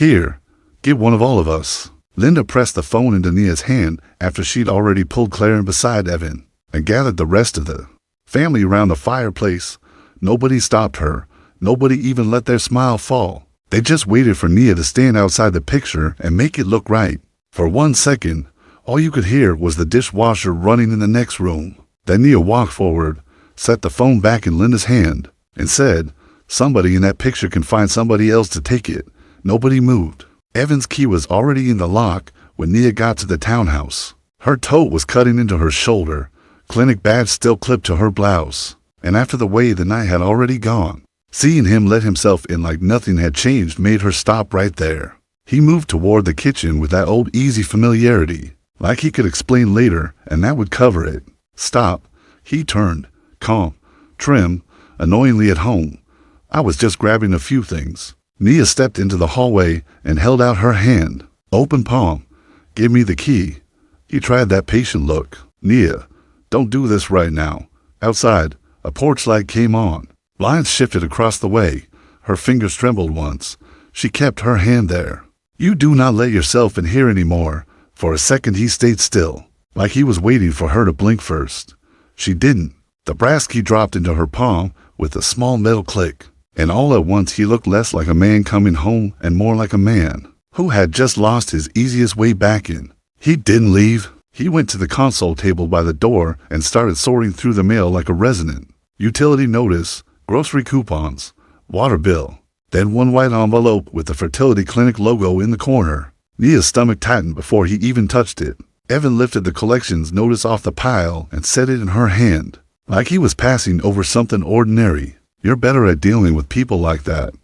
Here, get one of all of us. Linda pressed the phone into Nia's hand after she'd already pulled Claire in beside Evan and gathered the rest of the family around the fireplace. Nobody stopped her. Nobody even let their smile fall. They just waited for Nia to stand outside the picture and make it look right. For 1 second, all you could hear was the dishwasher running in the next room. Then Nia walked forward, set the phone back in Linda's hand, and said, "Somebody in that picture can find somebody else to take it." Nobody moved. Evan's key was already in the lock when Nia got to the townhouse. Her tote was cutting into her shoulder, clinic badge still clipped to her blouse, and after the way the night had already gone, seeing him let himself in like nothing had changed made her stop right there. He moved toward the kitchen with that old easy familiarity, like he could explain later and that would cover it. "Stop." He turned, calm, trim, annoyingly at home. "I was just grabbing a few things." Nia stepped into the hallway and held out her hand. Open palm. "Give me the key." He tried that patient look. "Nia, don't do this right now." Outside, a porch light came on. Blinds shifted across the way. Her fingers trembled once. She kept her hand there. "You do not let yourself in here anymore." For a second he stayed still, like he was waiting for her to blink first. She didn't. The brass key dropped into her palm with a small metal click, and all at once he looked less like a man coming home and more like a man who had just lost his easiest way back in. He didn't leave. He went to the console table by the door and started sorting through the mail like a resident. Utility notice, grocery coupons, water bill, then one white envelope with the fertility clinic logo in the corner. Nia's stomach tightened before he even touched it. Evan lifted the collections notice off the pile and set it in her hand, like he was passing over something ordinary. "You're better at dealing with people like that.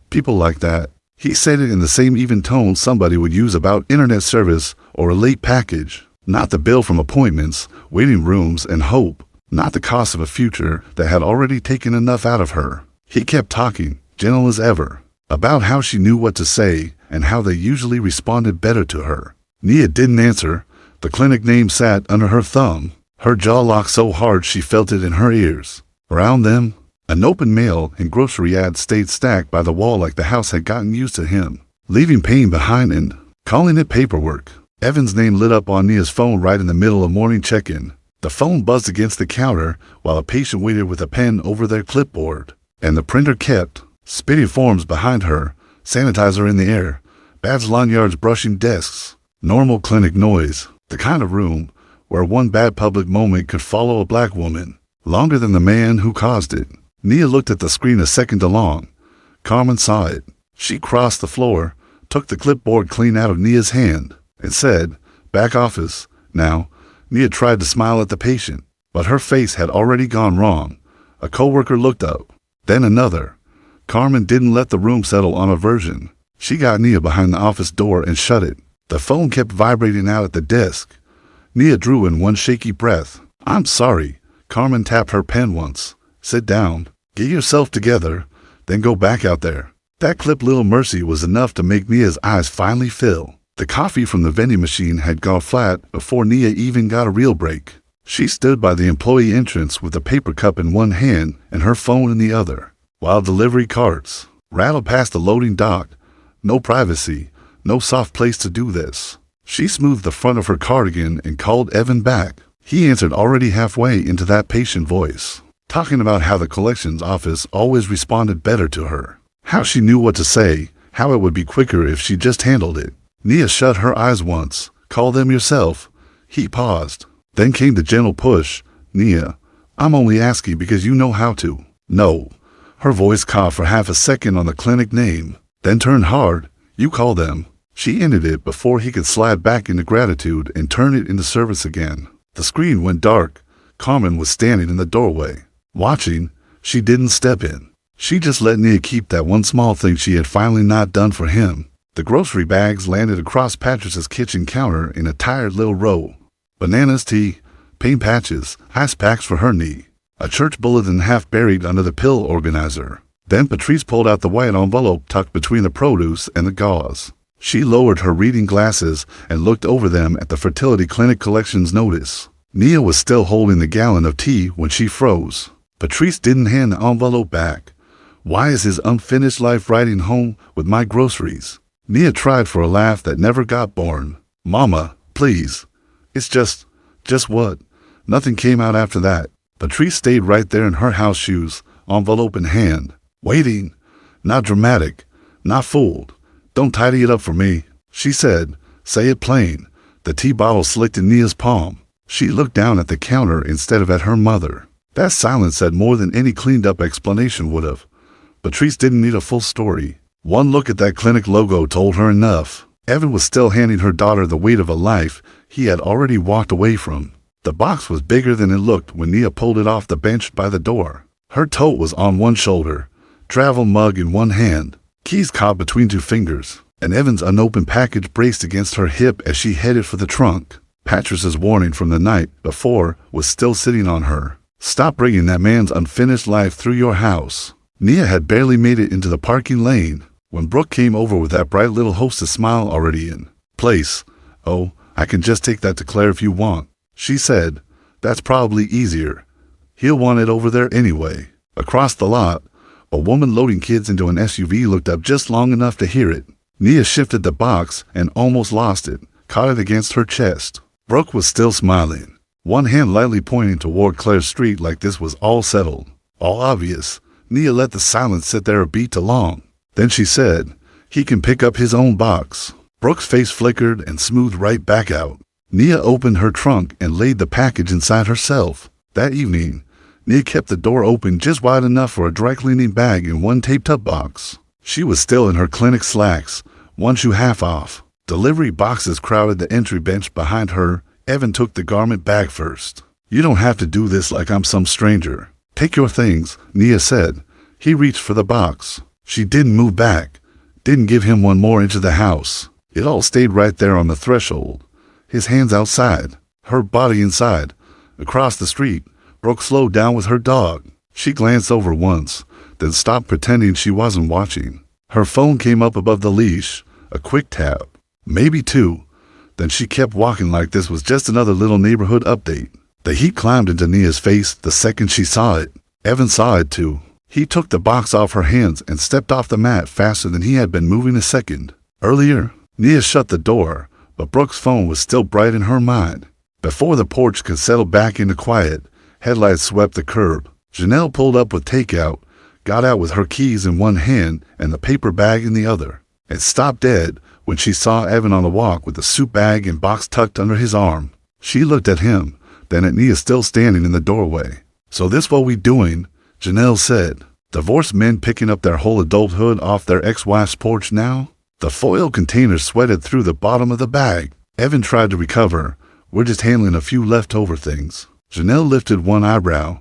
People like that." He said it in the same even tone somebody would use about internet service or a late package. Not the bill from appointments, waiting rooms, and hope. Not the cost of a future that had already taken enough out of her. He kept talking, gentle as ever, about how she knew what to say and how they usually responded better to her. Nia didn't answer. The clinic name sat under her thumb. Her jaw locked so hard she felt it in her ears. Around them, an open mail and grocery ad stayed stacked by the wall like the house had gotten used to him, leaving pain behind and calling it paperwork. Evan's name lit up on Nia's phone right in the middle of morning check-in. The phone buzzed against the counter while a patient waited with a pen over their clipboard, and the printer kept spitting forms behind her, sanitizer in the air, badge lanyards brushing desks. Normal clinic noise, the kind of room where one bad public moment could follow a black woman longer than the man who caused it. Nia looked at the screen a second along. Carmen saw it. She crossed the floor, took the clipboard clean out of Nia's hand, and said, "Back office." Now, Nia tried to smile at the patient, but her face had already gone wrong. A coworker looked up, then another. Carmen didn't let the room settle on aversion. She got Nia behind the office door and shut it. The phone kept vibrating out at the desk. Nia drew in one shaky breath. "I'm sorry." Carmen tapped her pen once. "Sit down. Get yourself together. Then go back out there." That clip little mercy was enough to make Nia's eyes finally fill. The coffee from the vending machine had gone flat before Nia even got a real break. She stood by the employee entrance with a paper cup in one hand and her phone in the other, while delivery carts rattled past the loading dock. No privacy, no soft place to do this. She smoothed the front of her cardigan and called Evan back. He answered already halfway into that patient voice, talking about how the collections office always responded better to her, how she knew what to say, how it would be quicker if she just handled it. Nia shut her eyes once. "Call them yourself." He paused. Then came the gentle push. "Nia, I'm only asking because you know how to." "No." Her voice caught for half a second on the clinic name, then turned hard. "You call them." She ended it before he could slide back into gratitude and turn it into service again. The screen went dark. Carmen was standing in the doorway, watching. She didn't step in. She just let Nia keep that one small thing she had finally not done for him. The grocery bags landed across Patrice's kitchen counter in a tired little row. Bananas, tea, paint patches, ice packs for her knee, a church bulletin half buried under the pill organizer. Then Patrice pulled out the white envelope tucked between the produce and the gauze. She lowered her reading glasses and looked over them at the fertility clinic collections notice. Nia was still holding the gallon of tea when she froze. Patrice didn't hand the envelope back. "Why is his unfinished life writing home with my groceries?" Nia tried for a laugh that never got born. Mama, please. It's just what? Nothing came out after that. Patrice stayed right there in her house shoes, envelope in hand, waiting. Not dramatic, not fooled. Don't tidy it up for me, she said. Say it plain. The tea bottle slicked in Nia's palm. She looked down at the counter instead of at her mother. That silence said more than any cleaned-up explanation would have. Patrice didn't need a full story. One look at that clinic logo told her enough. Evan was still handing her daughter the weight of a life he had already walked away from. The box was bigger than it looked when Nia pulled it off the bench by the door. Her tote was on one shoulder, travel mug in one hand, keys caught between two fingers, and Evan's unopened package braced against her hip as she headed for the trunk. Patrice's warning from the night before was still sitting on her. Stop bringing that man's unfinished life through your house. Nia had barely made it into the parking lane when Brooke came over with that bright little hostess smile already in place. Oh, I can just take that to Claire if you want, she said. That's probably easier. He'll want it over there anyway. Across the lot, a woman loading kids into an SUV looked up just long enough to hear it. Nia shifted the box and almost lost it, caught it against her chest. Brooke was still smiling, one hand lightly pointing toward Claire's street like this was all settled, all obvious. Nia let the silence sit there a beat too long. Then she said, he can pick up his own box. Brooke's face flickered and smoothed right back out. Nia opened her trunk and laid the package inside herself. That evening, Nia kept the door open just wide enough for a dry cleaning bag in one taped-up box. She was still in her clinic slacks, one shoe half off. Delivery boxes crowded the entry bench behind her. Evan took the garment bag first. You don't have to do this like I'm some stranger. Take your things, Nia said. He reached for the box. She didn't move back, didn't give him one more inch of the house. It all stayed right there on the threshold. His hands outside, her body inside. Across the street, Brooke slowed down with her dog. She glanced over once, then stopped pretending she wasn't watching. Her phone came up above the leash, a quick tap, maybe two. Then she kept walking like this was just another little neighborhood update. The heat climbed into Nia's face the second she saw it. Evan saw it too. He took the box off her hands and stepped off the mat faster than he had been moving a second. Earlier, Nia shut the door, but Brooke's phone was still bright in her mind. Before the porch could settle back into quiet, headlights swept the curb. Janelle pulled up with takeout, got out with her keys in one hand and the paper bag in the other, and stopped dead when she saw Evan on the walk with the suit bag and box tucked under his arm. She looked at him, then at Nia still standing in the doorway. So this what we doing? Janelle said. Divorced men picking up their whole adulthood off their ex-wife's porch now? The foil container sweated through the bottom of the bag. Evan tried to recover. We're just handling a few leftover things. Janelle lifted one eyebrow.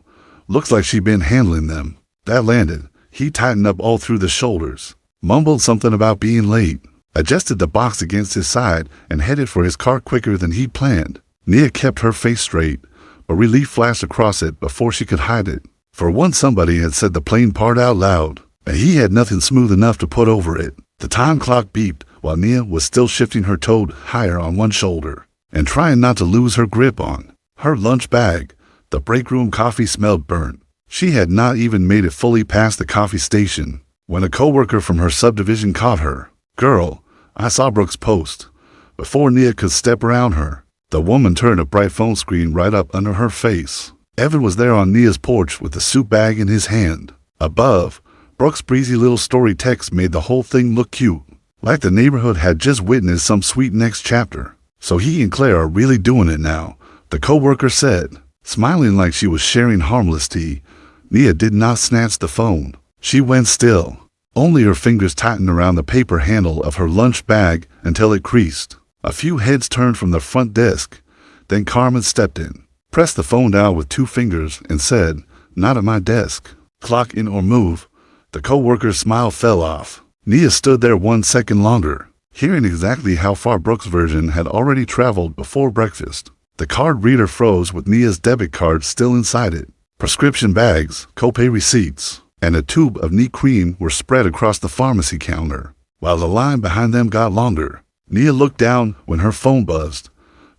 Looks like she'd been handling them. That landed. He tightened up all through the shoulders. Mumbled something about being late. Adjusted the box against his side and headed for his car quicker than he'd planned. Nia kept her face straight, but relief flashed across it before she could hide it. For once somebody had said the plain part out loud, and he had nothing smooth enough to put over it. The time clock beeped while Nia was still shifting her tote higher on one shoulder and trying not to lose her grip on her lunch bag. The break room coffee smelled burnt. She had not even made it fully past the coffee station when a coworker from her subdivision caught her. Girl, I saw Brooke's post. Before Nia could step around her, the woman turned a bright phone screen right up under her face. Evan was there on Nia's porch with the suit bag in his hand. Above, Brooke's breezy little story text made the whole thing look cute, like the neighborhood had just witnessed some sweet next chapter. So he and Claire are really doing it now, the coworker said, smiling like she was sharing harmless tea. Nia did not snatch the phone. She went still. Only her fingers tightened around the paper handle of her lunch bag until it creased. A few heads turned from the front desk. Then Carmen stepped in, pressed the phone down with two fingers, and said, "Not at my desk. Clock in or move." The coworker's smile fell off. Nia stood there 1 second longer, hearing exactly how far Brooke's version had already traveled before breakfast. The card reader froze with Nia's debit card still inside it. Prescription bags, copay receipts, and a tube of neat cream were spread across the pharmacy counter, while the line behind them got longer. Nia looked down when her phone buzzed.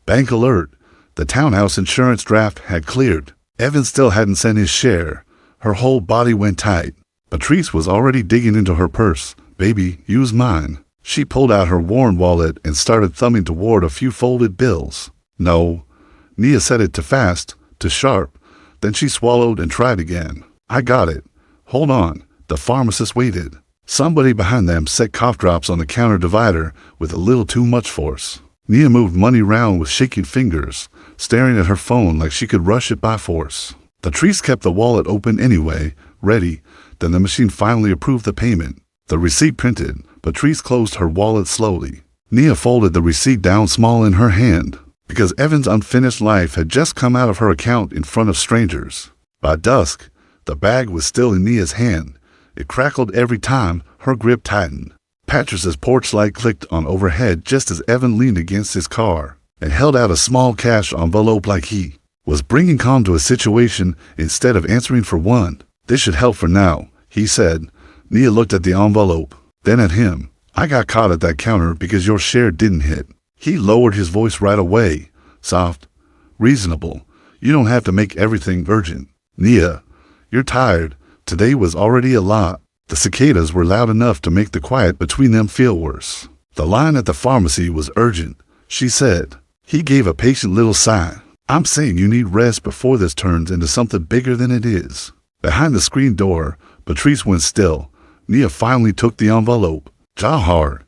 Bank alert. The townhouse insurance draft had cleared. Evan still hadn't sent his share. Her whole body went tight. Patrice was already digging into her purse. "Baby, use mine." She pulled out her worn wallet and started thumbing toward a few folded bills. No. Nia set it to fast, to sharp. Then she swallowed and tried again. I got it. Hold on. The pharmacist waited. Somebody behind them set cough drops on the counter divider with a little too much force. Nia moved money round with shaking fingers, staring at her phone like she could rush it by force. Patrice kept the wallet open anyway, ready. Then the machine finally approved the payment. The receipt printed. Patrice closed her wallet slowly. Nia folded the receipt down small in her hand, because Evan's unfinished life had just come out of her account in front of strangers. By dusk, the bag was still in Nia's hand. It crackled every time her grip tightened. Patrice's porch light clicked on overhead just as Evan leaned against his car and held out a small cash envelope like he was bringing calm to a situation instead of answering for one. This should help for now, he said. Nia looked at the envelope, then at him. I got caught at that counter because your share didn't hit. He lowered his voice right away, soft, reasonable. You don't have to make everything urgent. Nia, you're tired. Today was already a lot. The cicadas were loud enough to make the quiet between them feel worse. The line at the pharmacy was urgent, she said. He gave a patient little sigh. I'm saying you need rest before this turns into something bigger than it is. Behind the screen door, Patrice went still. Nia finally took the envelope. Jaw hard.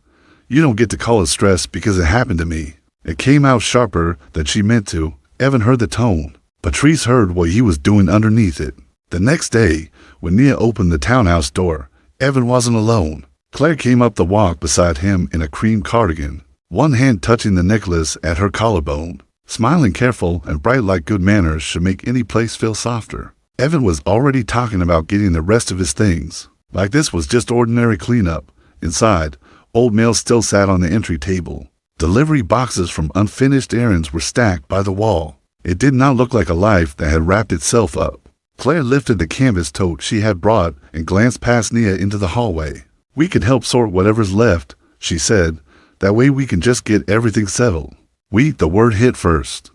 You don't get to call it stress because it happened to me. It came out sharper than she meant to. Evan heard the tone. Patrice heard what he was doing underneath it. The next day, when Nia opened the townhouse door, Evan wasn't alone. Claire came up the walk beside him in a cream cardigan, one hand touching the necklace at her collarbone, smiling careful and bright like good manners should make any place feel softer. Evan was already talking about getting the rest of his things. Like this was just ordinary cleanup. Inside, old mail still sat on the entry table. Delivery boxes from unfinished errands were stacked by the wall. It did not look like a life that had wrapped itself up. Claire lifted the canvas tote she had brought and glanced past Nia into the hallway. We could help sort whatever's left, she said. That way we can just get everything settled. The word hit first.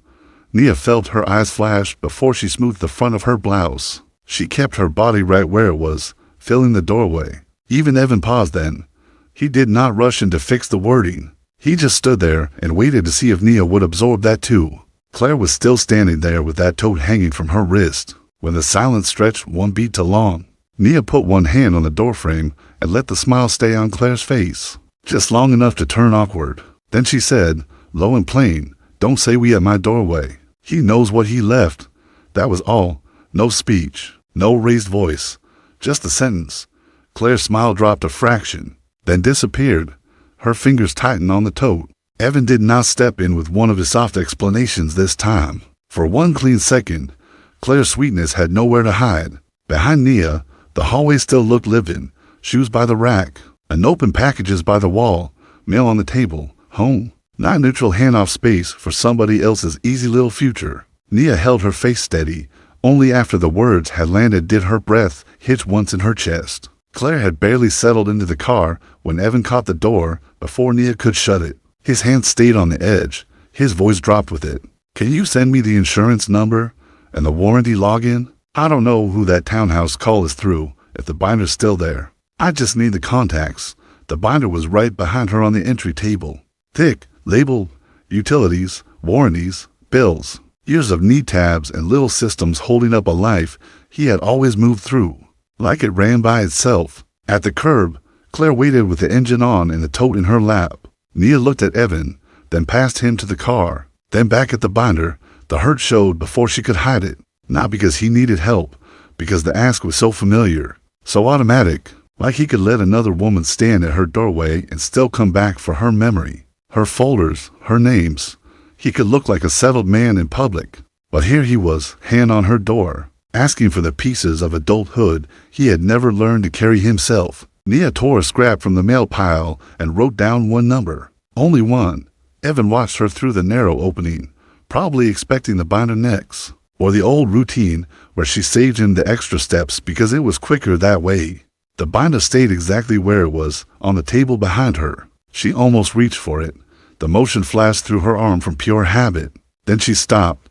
Nia felt her eyes flash before she smoothed the front of her blouse. She kept her body right where it was, filling the doorway. Even Evan paused then. He did not rush in to fix the wording. He just stood there and waited to see if Nia would absorb that too. Claire was still standing there with that tote hanging from her wrist. When the silence stretched one beat too long, Nia put one hand on the doorframe and let the smile stay on Claire's face, just long enough to turn awkward. Then she said, low and plain, don't say we at my doorway. He knows what he left. That was all. No speech, no raised voice, just a sentence. Claire's smile dropped a fraction, then disappeared. Her fingers tightened on the tote. Evan did not step in with one of his soft explanations this time. For one clean second, Claire's sweetness had nowhere to hide. Behind Nia, the hallway still looked living. Shoes by the rack, unopened packages by the wall, mail on the table, home. Not neutral handoff space for somebody else's easy little future. Nia held her face steady. Only after the words had landed did her breath hitch once in her chest. Claire had barely settled into the car when Evan caught the door before Nia could shut it. His hand stayed on the edge. His voice dropped with it. Can you send me the insurance number and the warranty login? I don't know who that townhouse call is through, if the binder's still there. I just need the contacts. The binder was right behind her on the entry table. Thick, labeled, utilities, warranties, bills. Years of need tabs and little systems holding up a life he had always moved through. Like it ran by itself. At the curb, Claire waited with the engine on and the tote in her lap. Nia looked at Evan, then past him to the car, then back at the binder. The hurt showed before she could hide it. Not because he needed help, because the ask was so familiar, so automatic, like he could let another woman stand at her doorway and still come back for her memory, her folders, her names. He could look like a settled man in public, but here he was, hand on her door, asking for the pieces of adulthood he had never learned to carry himself. Nia tore a scrap from the mail pile and wrote down one number. Only one. Evan watched her through the narrow opening, probably expecting the binder next, or the old routine where she saved him the extra steps because it was quicker that way. The binder stayed exactly where it was, on the table behind her. She almost reached for it. The motion flashed through her arm from pure habit. Then she stopped.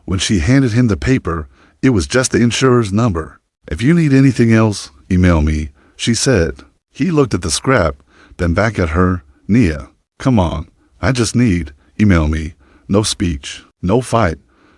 When she handed him the paper, it was just the insurer's number. If you need anything else, email me, she said. He looked at the scrap, then back at her. Nia, come on. I just need, email me. No speech, no fight,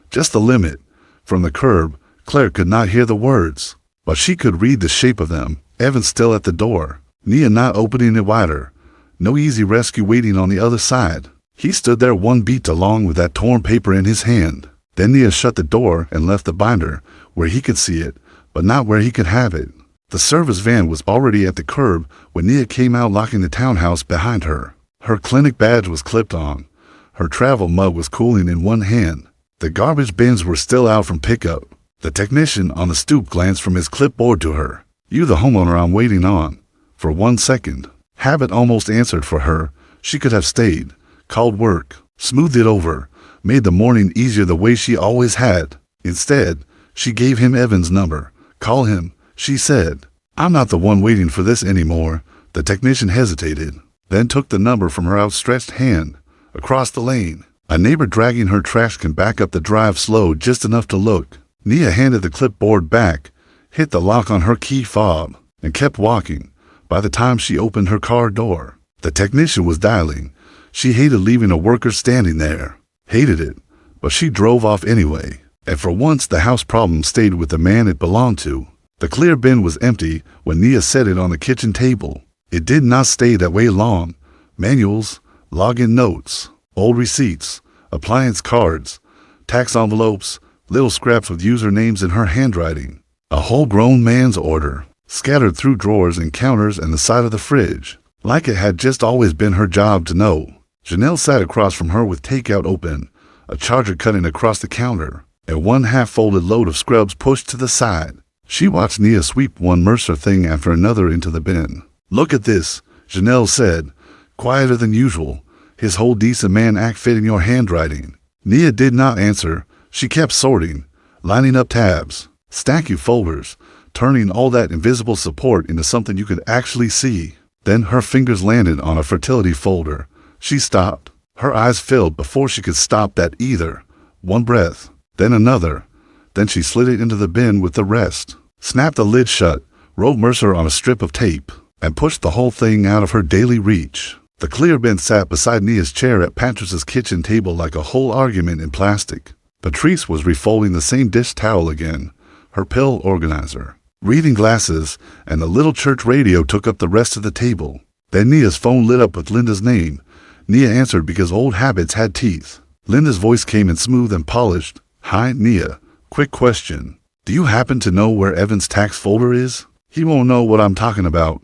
just the limit. From the curb, Claire could not hear the words, but she could read the shape of them. Evan still at the door, Nia not opening it wider. No easy rescue waiting on the other side. He stood there one beat along with that torn paper in his hand. Then Nia shut the door and left the binder, where he could see it, but not where he could have it. The service van was already at the curb when Nia came out, locking the townhouse behind her. Her clinic badge was clipped on. Her travel mug was cooling in one hand. The garbage bins were still out from pickup. The technician on the stoop glanced from his clipboard to her. You the homeowner I'm waiting on. For 1 second. Habit almost answered for her. She could have stayed, called work, smoothed it over, made the morning easier the way she always had. Instead, she gave him Evan's number. Call him, she said. I'm not the one waiting for this anymore. The technician hesitated, then took the number from her outstretched hand. Across the lane, a neighbor dragging her trash can back up the drive slowed just enough to look. Nia handed the clipboard back, hit the lock on her key fob, and kept walking. By the time she opened her car door, the technician was dialing. She hated leaving a worker standing there. Hated it, but she drove off anyway. And for once the house problem stayed with the man it belonged to. The clear bin was empty when Nia set it on the kitchen table. It did not stay that way long. Manuals, login notes, old receipts, appliance cards, tax envelopes, little scraps with usernames in her handwriting. A whole grown man's order, scattered through drawers and counters and the side of the fridge, like it had just always been her job to know. Janelle sat across from her with takeout open, a charger cutting across the counter, and one half-folded load of scrubs pushed to the side. She watched Nia sweep one Mercer thing after another into the bin. Look at this, Janelle said, quieter than usual, his whole decent man act fitting your handwriting. Nia did not answer. She kept sorting, lining up tabs, stacking folders, turning all that invisible support into something you could actually see. Then her fingers landed on a fertility folder. She stopped. Her eyes filled before she could stop that either. One breath, then another. Then she slid it into the bin with the rest, snapped the lid shut, wrote Mercer on a strip of tape, and pushed the whole thing out of her daily reach. The clear bin sat beside Nia's chair at Patrice's kitchen table like a whole argument in plastic. Patrice was refolding the same dish towel again, her pill organizer. Reading glasses and the little church radio took up the rest of the table. Then Nia's phone lit up with Linda's name. Nia answered because old habits had teeth. Linda's voice came in smooth and polished. Hi, Nia. Quick question. Do you happen to know where Evan's tax folder is? He won't know what I'm talking about.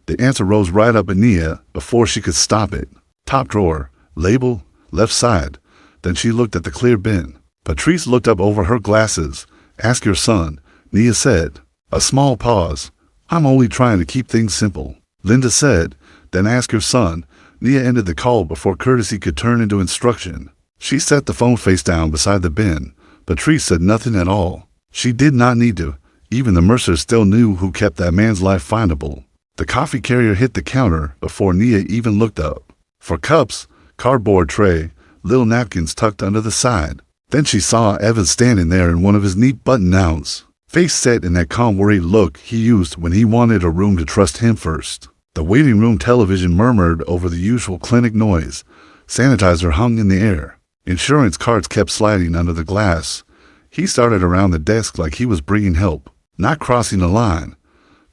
The answer rose right up at Nia before she could stop it. Top drawer, label, left side. Then she looked at the clear bin. Patrice looked up over her glasses. Ask your son, Nia said. A small pause. I'm only trying to keep things simple, Linda said. Then ask your son. Nia ended the call before courtesy could turn into instruction. She set the phone face down beside the bin. Patrice said nothing at all. She did not need to. Even the Mercers still knew who kept that man's life findable. The coffee carrier hit the counter before Nia even looked up. For cups, cardboard tray, little napkins tucked under the side. Then she saw Evan standing there in one of his neat button-downs, face set in that calm, worried look he used when he wanted a room to trust him first. The waiting room television murmured over the usual clinic noise. Sanitizer hung in the air. Insurance cards kept sliding under the glass. He started around the desk like he was bringing help, not crossing the line.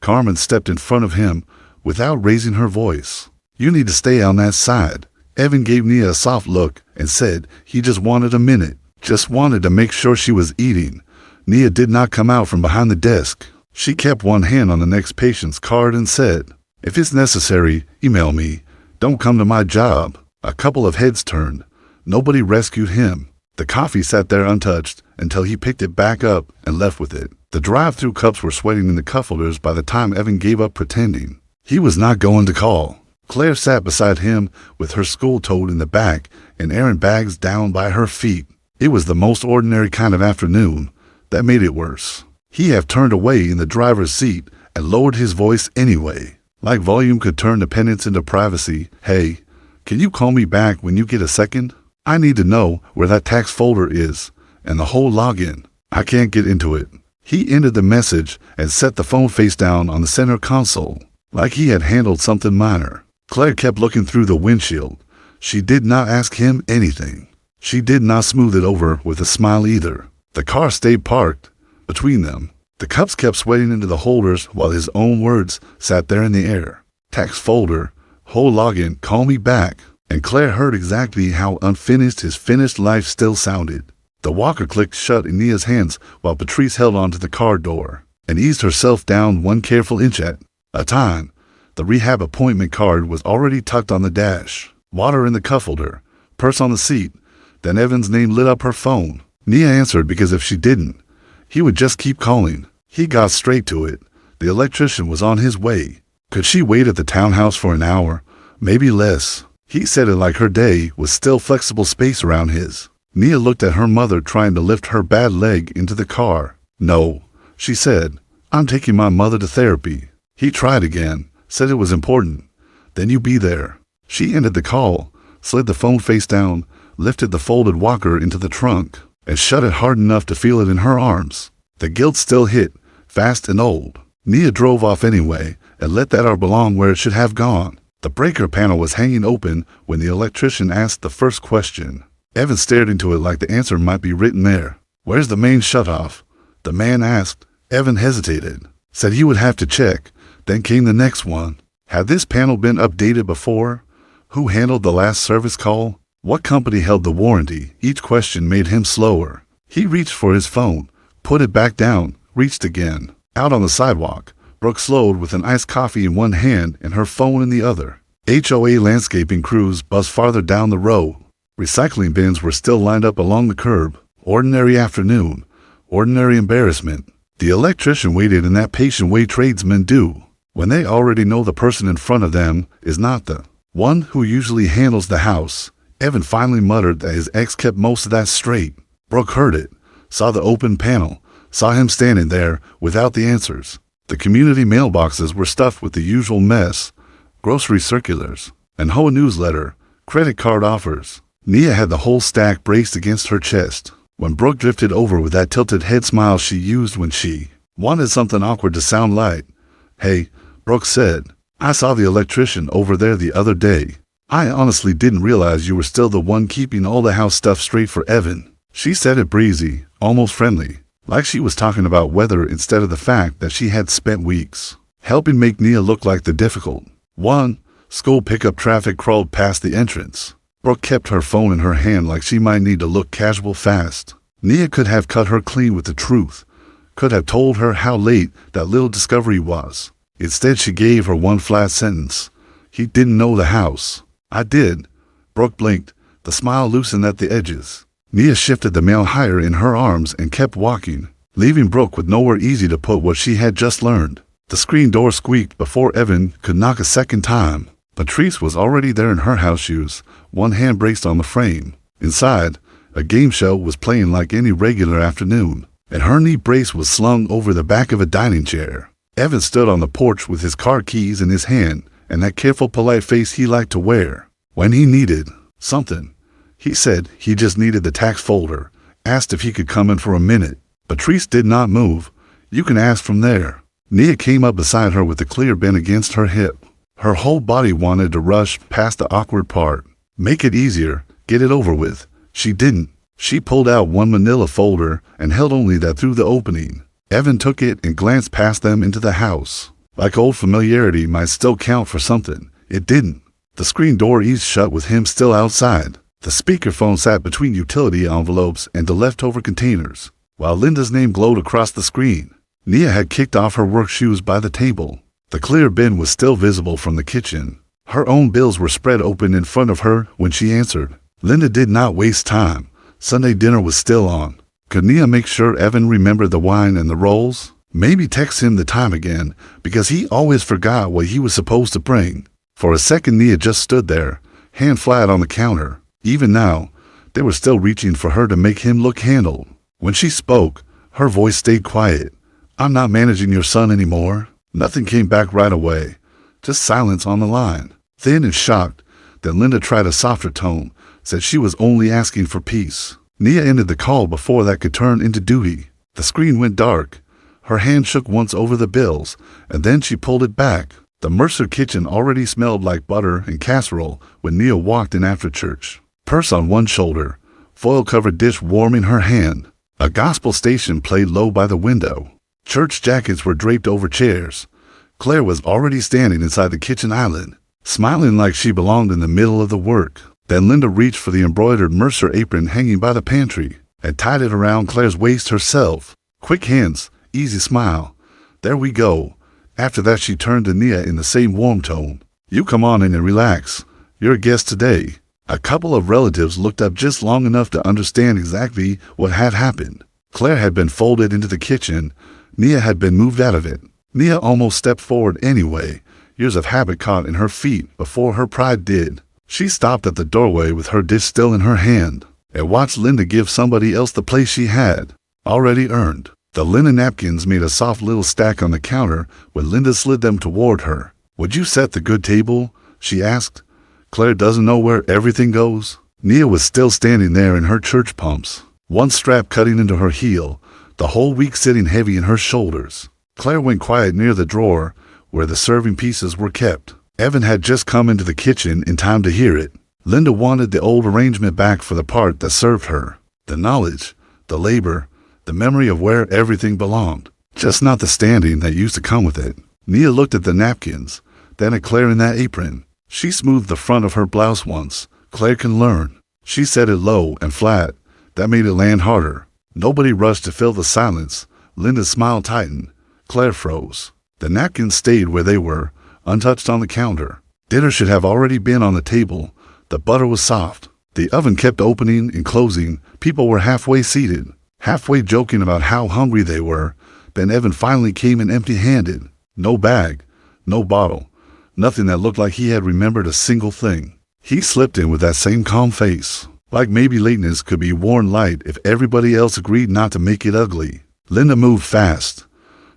Carmen stepped in front of him without raising her voice. You need to stay on that side. Evan gave Nia a soft look and said he just wanted a minute, just wanted to make sure she was eating. Nia did not come out from behind the desk. She kept one hand on the next patient's card and said, if it's necessary, email me. Don't come to my job. A couple of heads turned. Nobody rescued him. The coffee sat there untouched until he picked it back up and left with it. The drive-through cups were sweating in the cup holders by the time Evan gave up pretending. He was not going to call. Claire sat beside him with her school tote in the back and errand bags down by her feet. It was the most ordinary kind of afternoon. That made it worse. He had turned away in the driver's seat and lowered his voice anyway. Like volume could turn dependence into privacy. Hey, can you call me back when you get a second? I need to know where that tax folder is and the whole login. I can't get into it. He ended the message and set the phone face down on the center console, like he had handled something minor. Claire kept looking through the windshield. She did not ask him anything. She did not smooth it over with a smile either. The car stayed parked between them. The cups kept sweating into the holders while his own words sat there in the air. Tax folder, whole login, call me back. And Claire heard exactly how unfinished his finished life still sounded. The walker clicked shut in Nia's hands while Patrice held onto the car door and eased herself down one careful inch at a time. The rehab appointment card was already tucked on the dash, water in the cup holder, purse on the seat. Then Evan's name lit up her phone. Nia answered because if she didn't, he would just keep calling. He got straight to it. The electrician was on his way. Could she wait at the townhouse for an hour? Maybe less. He said it like her day was still flexible space around his. Nia looked at her mother trying to lift her bad leg into the car. No, she said. I'm taking my mother to therapy. He tried again, said it was important. Then you be there. She ended the call, slid the phone face down, lifted the folded walker into the trunk, and shut it hard enough to feel it in her arms. The guilt still hit, fast and old. Nia drove off anyway and let that belong where it should have gone. The breaker panel was hanging open when the electrician asked the first question. Evan stared into it like the answer might be written there. Where's the main shutoff? The man asked. Evan hesitated, said he would have to check. Then came the next one. Had this panel been updated before? Who handled the last service call? What company held the warranty? Each question made him slower. He reached for his phone, put it back down, reached again. Out on the sidewalk, Brooke slowed with an iced coffee in one hand and her phone in the other. HOA landscaping crews buzzed farther down the row. Recycling bins were still lined up along the curb. Ordinary afternoon. Ordinary embarrassment. The electrician waited in that patient way tradesmen do, when they already know the person in front of them is not the one who usually handles the house. Evan finally muttered that his ex kept most of that straight. Brooke heard it, saw the open panel, saw him standing there without the answers. The community mailboxes were stuffed with the usual mess, grocery circulars, and HOA newsletter, credit card offers. Nia had the whole stack braced against her chest when Brooke drifted over with that tilted head smile she used when she wanted something awkward to sound light. Hey, Brooke said, I saw the electrician over there the other day. I honestly didn't realize you were still the one keeping all the house stuff straight for Evan. She said it breezy, almost friendly, like she was talking about weather instead of the fact that she had spent weeks helping make Nia look like the difficult one. School pickup traffic crawled past the entrance. Brooke kept her phone in her hand like she might need to look casual fast. Nia could have cut her clean with the truth, could have told her how late that little discovery was. Instead, she gave her one flat sentence. He didn't know the house. I did. Brooke blinked, the smile loosened at the edges. Nia shifted the mail higher in her arms and kept walking, leaving Brooke with nowhere easy to put what she had just learned. The screen door squeaked before Evan could knock a second time. Patrice was already there in her house shoes, one hand braced on the frame. Inside, a game show was playing like any regular afternoon, and her knee brace was slung over the back of a dining chair. Evan stood on the porch with his car keys in his hand and that careful, polite face he liked to wear when he needed something. He said he just needed the tax folder, asked if he could come in for a minute. Patrice did not move. You can ask from there. Nia came up beside her with the clear bin against her hip. Her whole body wanted to rush past the awkward part. Make it easier, get it over with. She didn't. She pulled out one manila folder and held only that through the opening. Evan took it and glanced past them into the house. Like old familiarity might still count for something, it didn't. The screen door eased shut with him still outside. The speakerphone sat between utility envelopes and the leftover containers, while Linda's name glowed across the screen. Nia had kicked off her work shoes by the table. The clear bin was still visible from the kitchen. Her own bills were spread open in front of her when she answered. Linda did not waste time. Sunday dinner was still on. Could Nia make sure Evan remembered the wine and the rolls? Maybe text him the time again, because he always forgot what he was supposed to bring. For a second, Nia just stood there, hand flat on the counter. Even now, they were still reaching for her to make him look handled. When she spoke, her voice stayed quiet. I'm not managing your son anymore. Nothing came back right away. Just silence on the line. Thin and shocked, then Linda tried a softer tone, said she was only asking for peace. Nia ended the call before that could turn into duty. The screen went dark. Her hand shook once over the bills, and then she pulled it back. The Mercer kitchen already smelled like butter and casserole when Nia walked in after church. Purse on one shoulder, foil-covered dish warm in her hand. A gospel station played low by the window. Church jackets were draped over chairs. Claire was already standing inside the kitchen island, smiling like she belonged in the middle of the work. Then Linda reached for the embroidered Mercer apron hanging by the pantry and tied it around Claire's waist herself. Quick hands, easy smile. There we go. After that she turned to Nia in the same warm tone. You come on in and relax. You're a guest today. A couple of relatives looked up just long enough to understand exactly what had happened. Claire had been folded into the kitchen. Nia had been moved out of it. Nia almost stepped forward anyway, years of habit caught in her feet before her pride did. She stopped at the doorway with her dish still in her hand and watched Linda give somebody else the place she had already earned. The linen napkins made a soft little stack on the counter when Linda slid them toward her. Would you set the good table? She asked. Claire doesn't know where everything goes. Nia was still standing there in her church pumps, one strap cutting into her heel, the whole week sitting heavy in her shoulders. Claire went quiet near the drawer where the serving pieces were kept. Evan had just come into the kitchen in time to hear it. Linda wanted the old arrangement back for the part that served her. The knowledge, the labor, the memory of where everything belonged, just not the standing that used to come with it. Nia looked at the napkins, then at Claire in that apron. She smoothed the front of her blouse once. Claire can learn. She said it low and flat. That made it land harder. Nobody rushed to fill the silence. Linda's smile tightened. Claire froze. The napkins stayed where they were, untouched on the counter. Dinner should have already been on the table. The butter was soft. The oven kept opening and closing. People were halfway seated, halfway joking about how hungry they were. Then Evan finally came in empty-handed. No bag, no bottle, nothing that looked like he had remembered a single thing. He slipped in with that same calm face, like maybe lateness could be worn light if everybody else agreed not to make it ugly. Linda moved fast.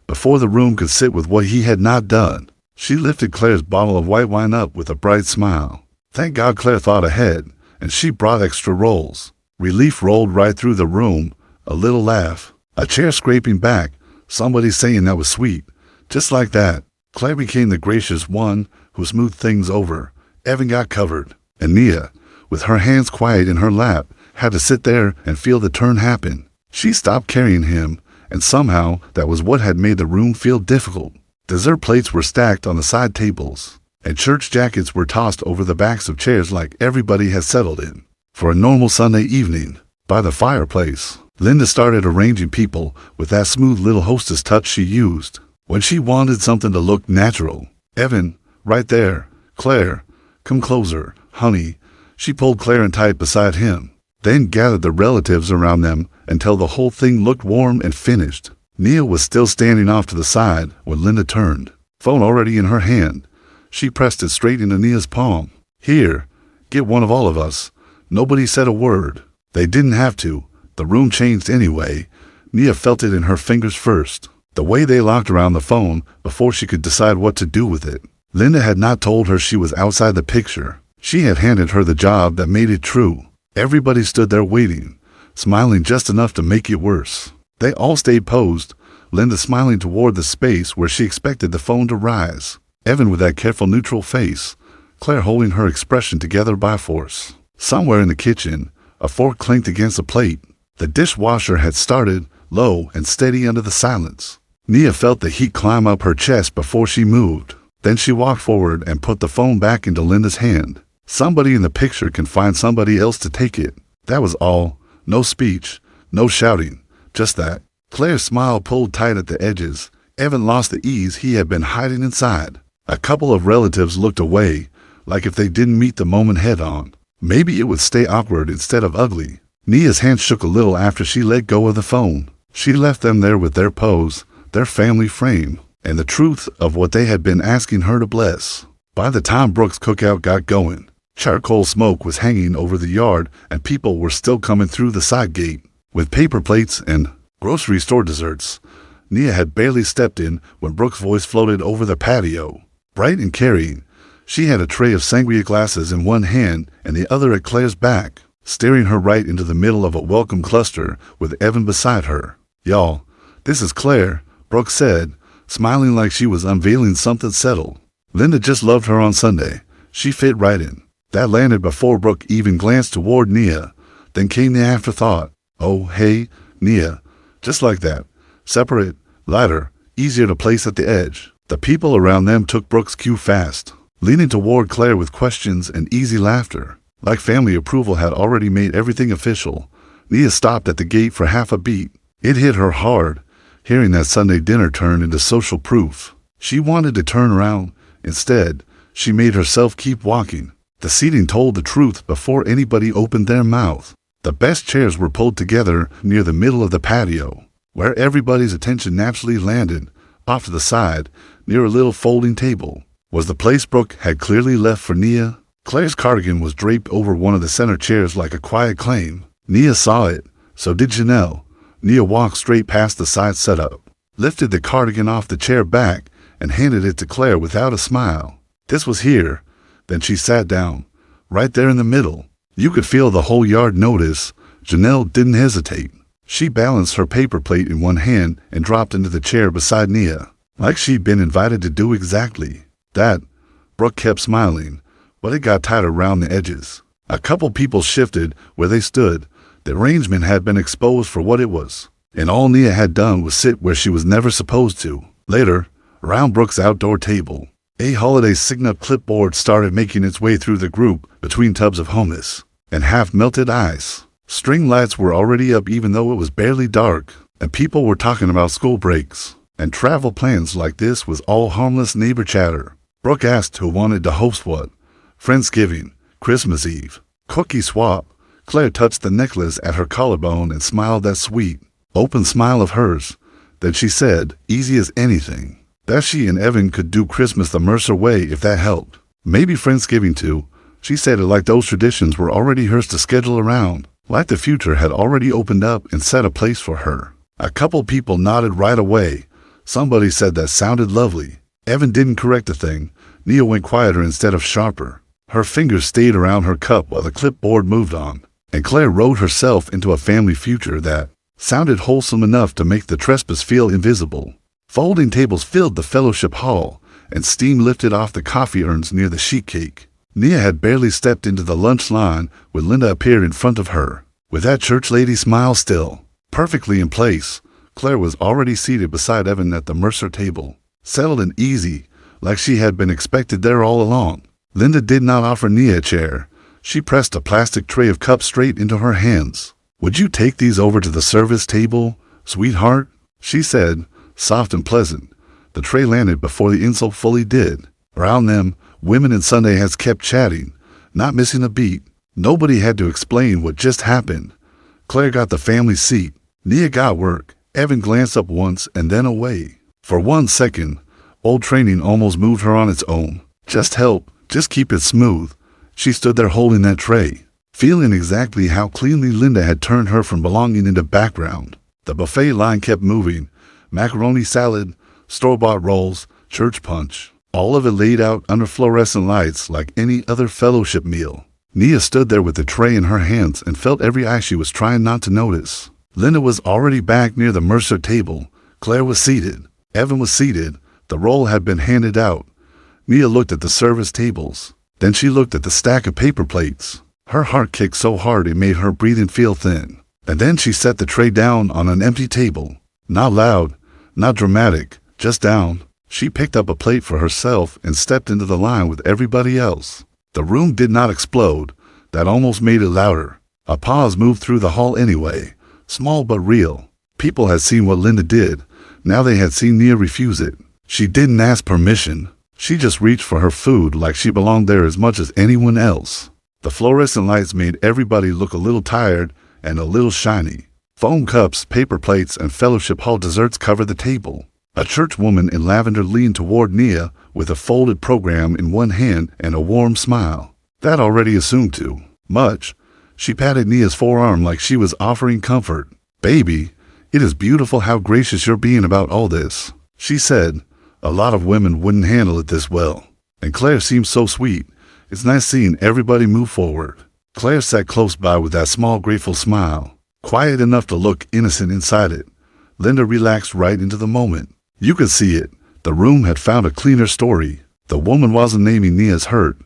Before the room could sit with what he had not done, she lifted Claire's bottle of white wine up with a bright smile. Thank God Claire thought ahead, and she brought extra rolls. Relief rolled right through the room. A little laugh, a chair scraping back, somebody saying that was sweet. Just like that, Claire became the gracious one who smoothed things over. Evan got covered, and Nia, with her hands quiet in her lap, had to sit there and feel the turn happen. She stopped carrying him, and somehow that was what had made the room feel difficult. Dessert plates were stacked on the side tables, and church jackets were tossed over the backs of chairs like everybody had settled in for a normal Sunday evening. By the fireplace, Linda started arranging people with that smooth little hostess touch she used when she wanted something to look natural. Evan, right there. Claire, come closer, honey. She pulled Claire in tight beside him, then gathered the relatives around them until the whole thing looked warm and finished. Nia was still standing off to the side when Linda turned, phone already in her hand. She pressed it straight into Nia's palm. Here, get one of all of us. Nobody said a word. They didn't have to. The room changed anyway. Nia felt it in her fingers first, the way they locked around the phone before she could decide what to do with it. Linda had not told her she was outside the picture. She had handed her the job that made it true. Everybody stood there waiting, smiling just enough to make it worse. They all stayed posed, Linda smiling toward the space where she expected the phone to rise. Evan with that careful neutral face, Claire holding her expression together by force. Somewhere in the kitchen, a fork clinked against a plate. The dishwasher had started, low and steady under the silence. Nia felt the heat climb up her chest before she moved. Then she walked forward and put the phone back into Linda's hand. Somebody in the picture can find somebody else to take it. That was all. No speech, no shouting, just that. Claire's smile pulled tight at the edges. Evan lost the ease he had been hiding inside. A couple of relatives looked away, like if they didn't meet the moment head-on. Maybe it would stay awkward instead of ugly. Nia's hand shook a little after she let go of the phone. She left them there with their pose, their family frame, and the truth of what they had been asking her to bless. By the time Brooks' cookout got going, charcoal smoke was hanging over the yard and people were still coming through the side gate with paper plates and grocery store desserts. Nia had barely stepped in when Brooks' voice floated over the patio. Bright and carrying, she had a tray of sangria glasses in one hand and the other at Claire's back, staring her right into the middle of a welcome cluster with Evan beside her. Y'all, this is Claire, Brooks said, smiling like she was unveiling something settled. Linda just loved her on Sunday. She fit right in. That landed before Brooke even glanced toward Nia. Then came the afterthought. Oh, hey, Nia. Just like that. Separate, lighter, easier to place at the edge. The people around them took Brooke's cue fast, leaning toward Claire with questions and easy laughter. Like family approval had already made everything official. Nia stopped at the gate for half a beat. It hit her hard, hearing that Sunday dinner turned into social proof. She wanted to turn around. Instead, she made herself keep walking. The seating told the truth before anybody opened their mouth. The best chairs were pulled together near the middle of the patio, where everybody's attention naturally landed. Off to the side, near a little folding table, was the place Brooke had clearly left for Nia. Claire's cardigan was draped over one of the center chairs like a quiet claim. Nia saw it. So did Janelle. Nia walked straight past the side setup, lifted the cardigan off the chair back, and handed it to Claire without a smile. This was here. Then she sat down, right there in the middle. You could feel the whole yard notice. Janelle didn't hesitate. She balanced her paper plate in one hand and dropped into the chair beside Nia, like she'd been invited to do exactly that. Brooke kept smiling, but it got tight around the edges. A couple people shifted where they stood. The arrangement had been exposed for what it was, and all Nia had done was sit where she was never supposed to. Later, around Brooke's outdoor table, a holiday sign-up clipboard started making its way through the group between tubs of hummus and half-melted ice. String lights were already up even though it was barely dark, and people were talking about school breaks and travel plans like this was all harmless neighbor chatter. Brooke asked who wanted to host what. Friendsgiving, Christmas Eve, cookie swap. Claire touched the necklace at her collarbone and smiled that sweet, open smile of hers. Then she said, easy as anything, that she and Evan could do Christmas the Mercer way if that helped. Maybe Friendsgiving too. She said it like those traditions were already hers to schedule around, like the future had already opened up and set a place for her. A couple people nodded right away. Somebody said that sounded lovely. Evan didn't correct a thing. Nia went quieter instead of sharper. Her fingers stayed around her cup while the clipboard moved on, and Claire wrote herself into a family future that sounded wholesome enough to make the trespass feel invisible. Folding tables filled the fellowship hall, and steam lifted off the coffee urns near the sheet cake. Nia had barely stepped into the lunch line when Linda appeared in front of her, with that church lady smile still perfectly in place. Claire was already seated beside Evan at the Mercer table, settled and easy, like she had been expected there all along. Linda did not offer Nia a chair. She pressed a plastic tray of cups straight into her hands. Would you take these over to the service table, sweetheart? She said, soft and pleasant. The tray landed before the insult fully did. Around them, women in Sunday hats kept chatting, not missing a beat. Nobody had to explain what just happened. Claire got the family seat. Nia got work. Evan glanced up once and then away. For 1 second, old training almost moved her on its own. Just help. Just keep it smooth. She stood there holding that tray, feeling exactly how cleanly Linda had turned her from belonging in the background. The buffet line kept moving. Macaroni salad, store-bought rolls, church punch. All of it laid out under fluorescent lights like any other fellowship meal. Nia stood there with the tray in her hands and felt every eye she was trying not to notice. Linda was already back near the Mercer table. Claire was seated. Evan was seated. The roll had been handed out. Nia looked at the service tables. Then she looked at the stack of paper plates. Her heart kicked so hard it made her breathing feel thin. And then she set the tray down on an empty table. Not loud, not dramatic, just down. She picked up a plate for herself and stepped into the line with everybody else. The room did not explode. That almost made it louder. A pause moved through the hall anyway, small but real. People had seen what Linda did. Now they had seen Nia refuse it. She didn't ask permission. She just reached for her food like she belonged there as much as anyone else. The fluorescent lights made everybody look a little tired and a little shiny. Foam cups, paper plates, and fellowship hall desserts covered the table. A church woman in lavender leaned toward Nia with a folded program in one hand and a warm smile. That already assumed too much. She patted Nia's forearm like she was offering comfort. Baby, it is beautiful how gracious you're being about all this, she said. A lot of women wouldn't handle it this well. And Claire seemed so sweet. It's nice seeing everybody move forward. Claire sat close by with that small, grateful smile, quiet enough to look innocent inside it. Linda relaxed right into the moment. You could see it. The room had found a cleaner story. The woman wasn't naming Nia's hurt.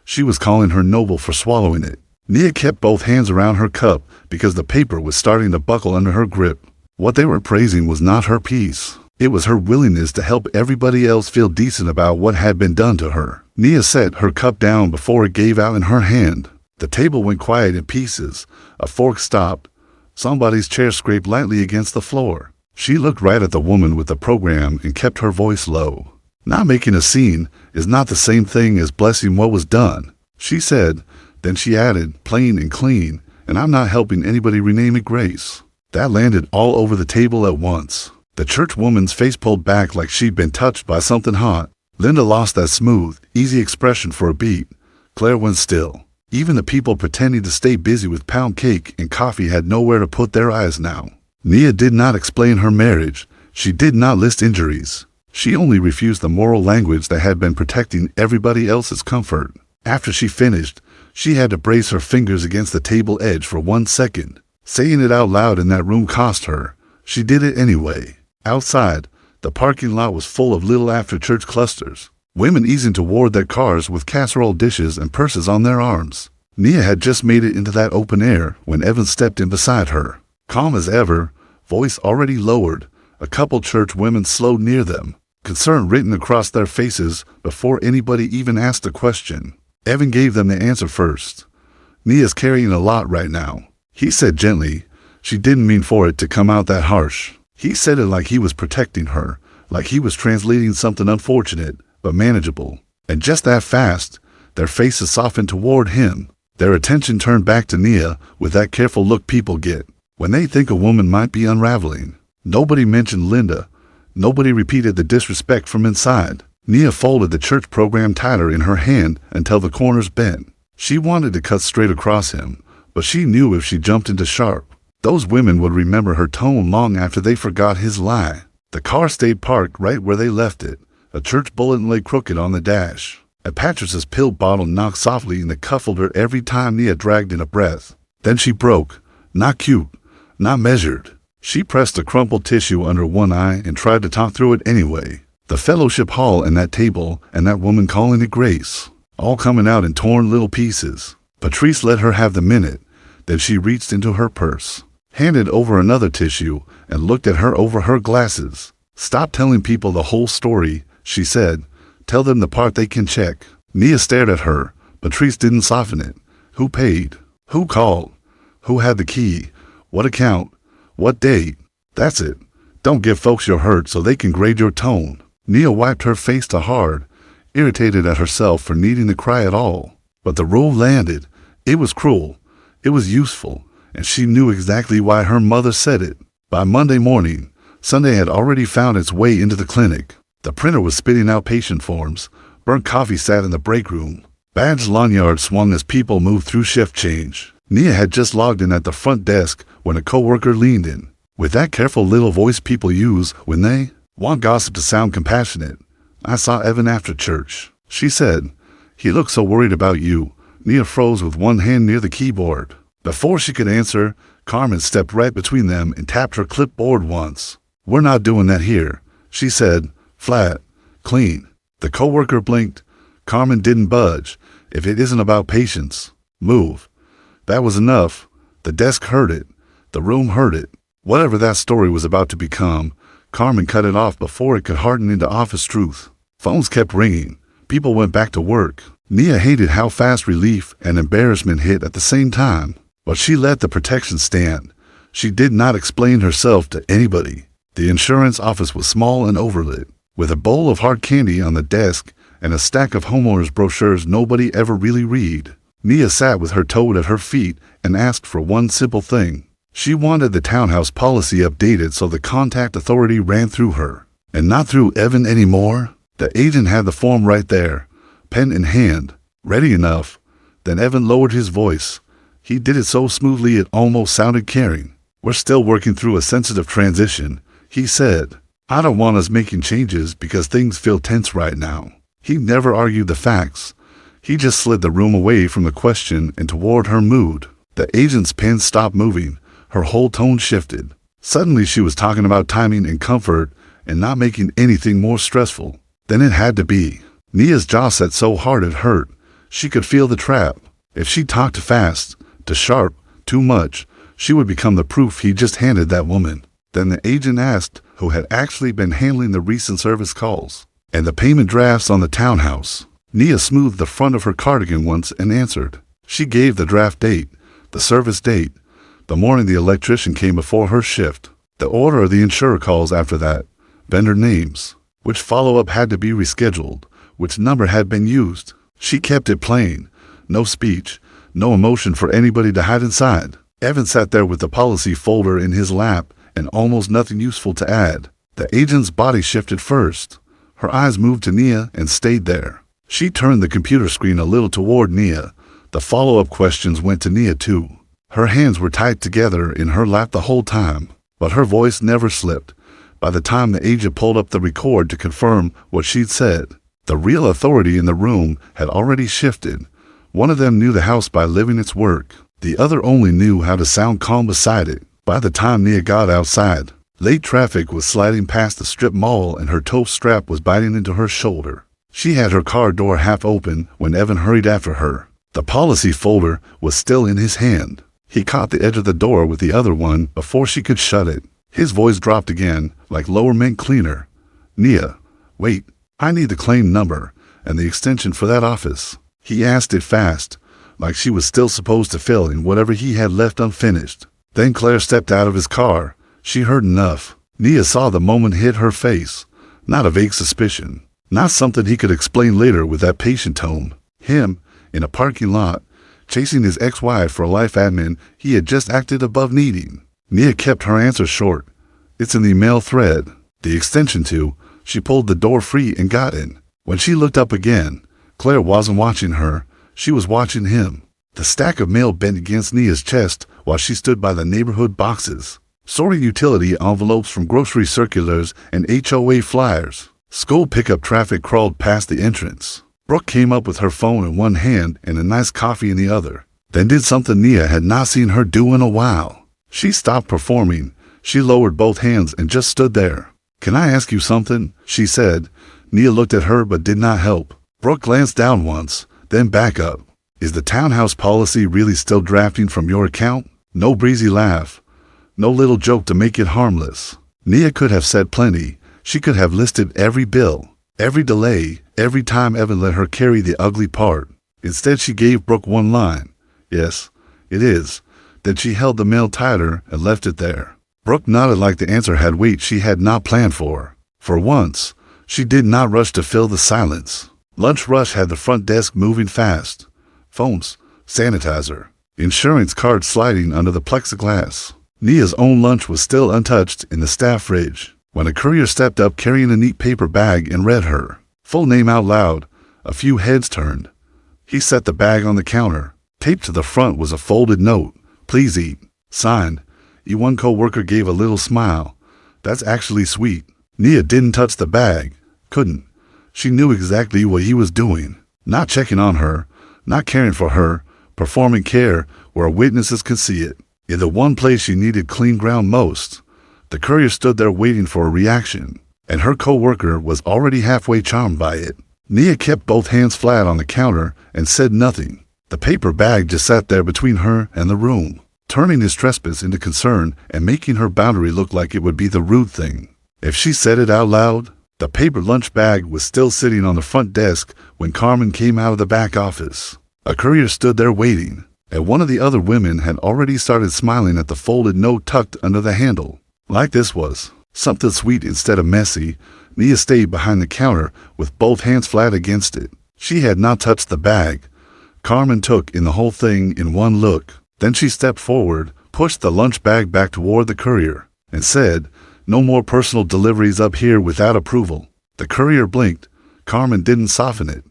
She was calling her noble for swallowing it. Nia kept both hands around her cup because the paper was starting to buckle under her grip. What they were praising was not her peace. It was her willingness to help everybody else feel decent about what had been done to her. Nia set her cup down before it gave out in her hand. The table went quiet in pieces. A fork stopped. Somebody's chair scraped lightly against the floor. She looked right at the woman with the program and kept her voice low. Not making a scene is not the same thing as blessing what was done, she said. Then she added, plain and clean, and I'm not helping anybody rename it Grace. That landed all over the table at once. The church woman's face pulled back like she'd been touched by something hot. Linda lost that smooth, easy expression for a beat. Claire went still. Even the people pretending to stay busy with pound cake and coffee had nowhere to put their eyes now. Nia did not explain her marriage. She did not list injuries. She only refused the moral language that had been protecting everybody else's comfort. After she finished, she had to brace her fingers against the table edge for 1 second. Saying it out loud in that room cost her. She did it anyway. Outside, the parking lot was full of little after-church clusters. Women easing toward their cars with casserole dishes and purses on their arms. Nia had just made it into that open air when Evan stepped in beside her. Calm as ever, voice already lowered, a couple church women slowed near them, concern written across their faces before anybody even asked a question. Evan gave them the answer first. Nia's carrying a lot right now, he said gently. She didn't mean for it to come out that harsh. He said it like he was protecting her, like he was translating something unfortunate, but manageable. And just that fast, their faces softened toward him. Their attention turned back to Nia with that careful look people get when they think a woman might be unraveling. Nobody mentioned Linda. Nobody repeated the disrespect from inside. Nia folded the church program tighter in her hand until the corners bent. She wanted to cut straight across him, but she knew if she jumped into sharp, those women would remember her tone long after they forgot his lie. The car stayed parked right where they left it. A church bulletin lay crooked on the dash. A Patris's pill bottle knocked softly in the cuffled her every time Nia dragged in a breath. Then she broke. Not cute. Not measured. She pressed a crumpled tissue under one eye and tried to talk through it anyway. The fellowship hall and that table and that woman calling it Grace, all coming out in torn little pieces. Patrice let her have the minute. Then she reached into her purse, handed over another tissue, and looked at her over her glasses. Stop telling people the whole story, she said. Tell them the part they can check. Nia stared at her. Patrice didn't soften it. Who paid? Who called? Who had the key? What account? What date? That's it. Don't give folks your hurt so they can grade your tone. Nia wiped her face to hard, irritated at herself for needing to cry at all. But the rule landed. It was cruel. It was useful. And she knew exactly why her mother said it. By Monday morning, Sunday had already found its way into the clinic. The printer was spitting out patient forms. Burnt coffee sat in the break room. Badged lanyards swung as people moved through shift change. Nia had just logged in at the front desk when a coworker leaned in. With that careful little voice people use when they want gossip to sound compassionate. I saw Evan after church, she said. He looked so worried about you. Nia froze with one hand near the keyboard. Before she could answer, Carmen stepped right between them and tapped her clipboard once. We're not doing that here, she said, flat, clean. The coworker blinked. Carmen didn't budge. If it isn't about patience, move. That was enough. The desk heard it. The room heard it. Whatever that story was about to become, Carmen cut it off before it could harden into office truth. Phones kept ringing. People went back to work. Nia hated how fast relief and embarrassment hit at the same time, but she let the protection stand. She did not explain herself to anybody. The insurance office was small and overlit, with a bowl of hard candy on the desk and a stack of homeowners' brochures nobody ever really read. Nia sat with her toad at her feet and asked for one simple thing. She wanted the townhouse policy updated so the contact authority ran through her, and not through Evan anymore. The agent had the form right there, pen in hand, ready enough. Then Evan lowered his voice. He did it so smoothly it almost sounded caring. We're still working through a sensitive transition, he said. I don't want us making changes because things feel tense right now. He never argued the facts. He just slid the room away from the question and toward her mood. The agent's pen stopped moving. Her whole tone shifted. Suddenly she was talking about timing and comfort and not making anything more stressful than it had to be. Nia's jaw set so hard it hurt. She could feel the trap. If she talked too fast, too sharp, too much, she would become the proof he just handed that woman. Then the agent asked who had actually been handling the recent service calls and the payment drafts on the townhouse. Nia smoothed the front of her cardigan once and answered. She gave the draft date, the service date, the morning the electrician came before her shift, the order of the insurer calls after that, vendor names, which follow-up had to be rescheduled, which number had been used. She kept it plain. No speech, no emotion for anybody to hide inside. Evan sat there with the policy folder in his lap and almost nothing useful to add. The agent's body shifted first. Her eyes moved to Nia and stayed there. She turned the computer screen a little toward Nia. The follow-up questions went to Nia too. Her hands were tight together in her lap the whole time, but her voice never slipped. By the time the agent pulled up the record to confirm what she'd said, the real authority in the room had already shifted. One of them knew the house by living its work. The other only knew how to sound calm beside it. By the time Nia got outside, late traffic was sliding past the strip mall and her toe strap was biting into her shoulder. She had her car door half open when Evan hurried after her. The policy folder was still in his hand. He caught the edge of the door with the other one before she could shut it. His voice dropped again, like lower meant cleaner. Nia, wait, I need the claim number and the extension for that office. He asked it fast, like she was still supposed to fill in whatever he had left unfinished. Then Claire stepped out of his car. She heard enough. Nia saw the moment hit her face. Not a vague suspicion. Not something he could explain later with that patient tone. Him, in a parking lot, chasing his ex-wife for a life admin he had just acted above needing. Nia kept her answer short. It's in the mail thread. The extension to. She pulled the door free and got in. When she looked up again, Claire wasn't watching her. She was watching him. The stack of mail bent against Nia's chest while she stood by the neighborhood boxes. Sorting utility envelopes from grocery circulars and HOA flyers. School pickup traffic crawled past the entrance. Brooke came up with her phone in one hand and a nice coffee in the other. Then did something Nia had not seen her do in a while. She stopped performing. She lowered both hands and just stood there. Can I ask you something? She said. Nia looked at her but did not help. Brooke glanced down once, then back up. Is the townhouse policy really still drafting from your account? No breezy laugh. No little joke to make it harmless. Nia could have said plenty. She could have listed every bill, every delay, every time Evan let her carry the ugly part. Instead, she gave Brooke one line. Yes, it is. Then she held the mail tighter and left it there. Brooke nodded like the answer had weight she had not planned for. For once, she did not rush to fill the silence. Lunch rush had the front desk moving fast. Phones, sanitizer, insurance cards sliding under the plexiglass. Nia's own lunch was still untouched in the staff fridge when a courier stepped up carrying a neat paper bag and read her full name out loud. A few heads turned. He set the bag on the counter. Taped to the front was a folded note. Please eat. Signed. One co-worker gave a little smile. That's actually sweet. Nia didn't touch the bag. Couldn't. She knew exactly what he was doing. Not checking on her. Not caring for her. Performing care where witnesses could see it. In the one place she needed clean ground most. The courier stood there waiting for a reaction, and her co-worker was already halfway charmed by it. Nia kept both hands flat on the counter and said nothing. The paper bag just sat there between her and the room, turning his trespass into concern and making her boundary look like it would be the rude thing. If she said it out loud, the paper lunch bag was still sitting on the front desk when Carmen came out of the back office. A courier stood there waiting, and one of the other women had already started smiling at the folded note tucked under the handle. Like this was something sweet instead of messy. Nia stayed behind the counter with both hands flat against it. She had not touched the bag. Carmen took in the whole thing in one look. Then she stepped forward, pushed the lunch bag back toward the courier, and said, "No more personal deliveries up here without approval." The courier blinked. Carmen didn't soften it.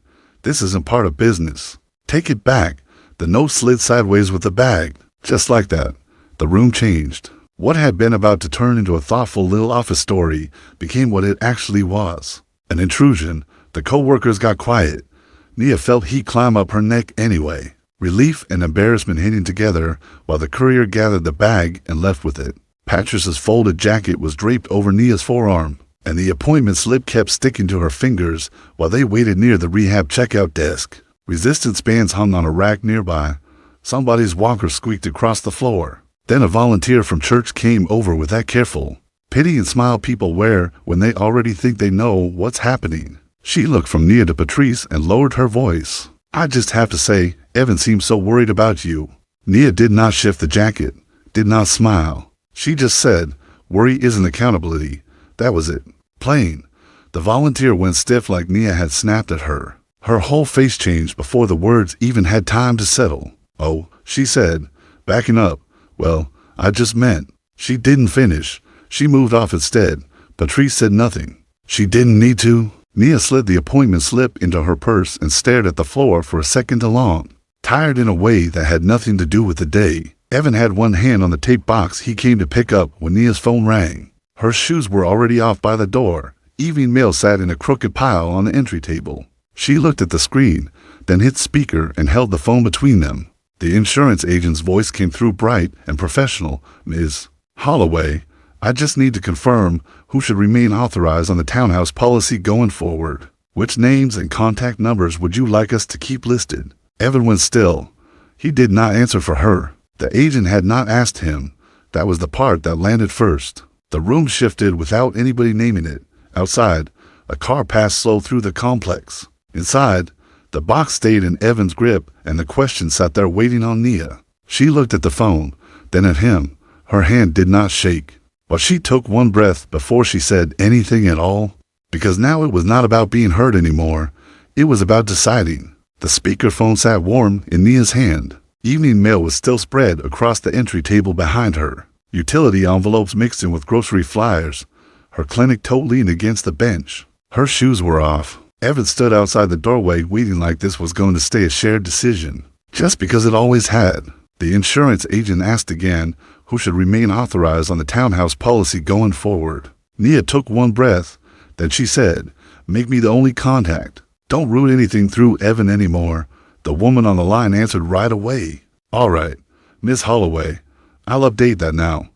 "This isn't part of business. Take it back." The note slid sideways with the bag. Just like that, the room changed. What had been about to turn into a thoughtful little office story became what it actually was. An intrusion. The co-workers got quiet. Nia felt heat climb up her neck anyway. Relief and embarrassment hitting together while the courier gathered the bag and left with it. Patris's folded jacket was draped over Nia's forearm. and the appointment slip kept sticking to her fingers while they waited near the rehab checkout desk. Resistance bands hung on a rack nearby. Somebody's walker squeaked across the floor. Then a volunteer from church came over with that careful pity and smile people wear when they already think they know what's happening. She looked from Nia to Patrice and lowered her voice. "I just have to say, Evan seems so worried about you." Nia did not shift the jacket, did not smile. She just said, "Worry isn't accountability." That was it. Plain. The volunteer went stiff like Nia had snapped at her. Her whole face changed before the words even had time to settle. "Oh," she said, backing up. "Well, I just meant." She didn't finish. She moved off instead. Patrice said nothing. She didn't need to. Nia slid the appointment slip into her purse and stared at the floor for a second along, tired in a way that had nothing to do with the day. Evan had one hand on the tape box he came to pick up when Nia's phone rang. Her shoes were already off by the door. Evening mail sat in a crooked pile on the entry table. She looked at the screen, then hit speaker and held the phone between them. The insurance agent's voice came through bright and professional. "Ms. Holloway, I just need to confirm who should remain authorized on the townhouse policy going forward. Which names and contact numbers would you like us to keep listed?" Evan went still. He did not answer for her. The agent had not asked him. That was the part that landed first. The room shifted without anybody naming it. Outside, a car passed slow through the complex. Inside, the box stayed in Evan's grip and the question sat there waiting on Nia. She looked at the phone, then at him. Her hand did not shake. But she took one breath before she said anything at all, because now it was not about being heard anymore. It was about deciding. The speakerphone sat warm in Nia's hand. Evening mail was still spread across the entry table behind her. Utility envelopes mixed in with grocery flyers. Her clinic tote leaned against the bench. Her shoes were off. Evan stood outside the doorway waiting like this was going to stay a shared decision, just because it always had. The insurance agent asked again who should remain authorized on the townhouse policy going forward. Nia took one breath, then she said, "Make me the only contact. Don't root anything through Evan anymore." The woman on the line answered right away. "All right, Miss Holloway, I'll update that now."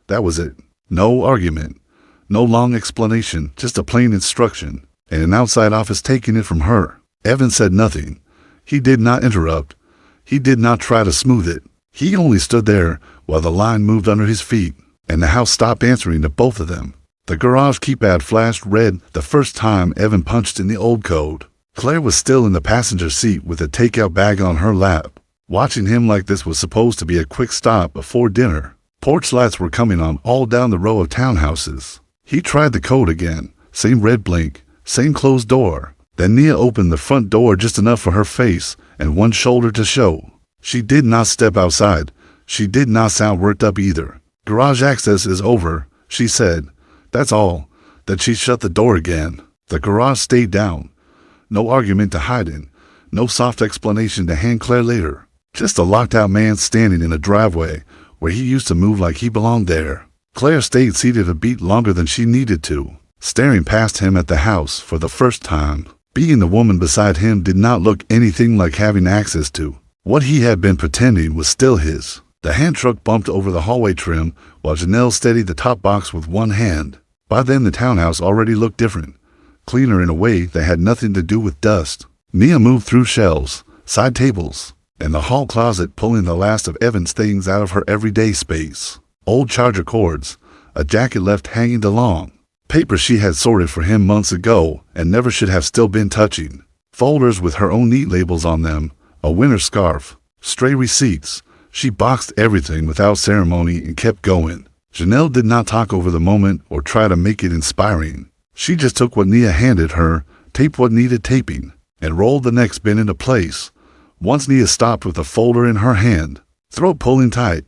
That was it. No argument. No long explanation, just a plain instruction, and an outside office taking it from her. Evan said nothing. He did not interrupt. He did not try to smooth it. He only stood there while the line moved under his feet, and the house stopped answering to both of them. The garage keypad flashed red the first time Evan punched in the old code. Claire was still in the passenger seat with a takeout bag on her lap. Watching him like this was supposed to be a quick stop before dinner. Porch lights were coming on all down the row of townhouses. He tried the code again. Same red blink, same closed door. Then Nia opened the front door just enough for her face and one shoulder to show. She did not step outside. She did not sound worked up either. "Garage access is over," she said. That's all. Then she shut the door again. The garage stayed down. No argument to hide in. No soft explanation to hand Claire later. Just a locked out man standing in a driveway where he used to move like he belonged there. Claire stayed seated a beat longer than she needed to, staring past him at the house for the first time. Being the woman beside him did not look anything like having access to what he had been pretending was still his. The hand truck bumped over the hallway trim while Janelle steadied the top box with one hand. By then the townhouse already looked different, cleaner in a way that had nothing to do with dust. Nia moved through shelves, side tables, and the hall closet, pulling the last of Evan's things out of her everyday space. Old charger cords, a jacket left hanging too long, paper she had sorted for him months ago and never should have still been touching, folders with her own neat labels on them, a winter scarf, stray receipts. She boxed everything without ceremony and kept going. Janelle did not talk over the moment or try to make it inspiring. She just took what Nia handed her, taped what needed taping, and rolled the next bin into place. Once Nia stopped with a folder in her hand, throat pulling tight,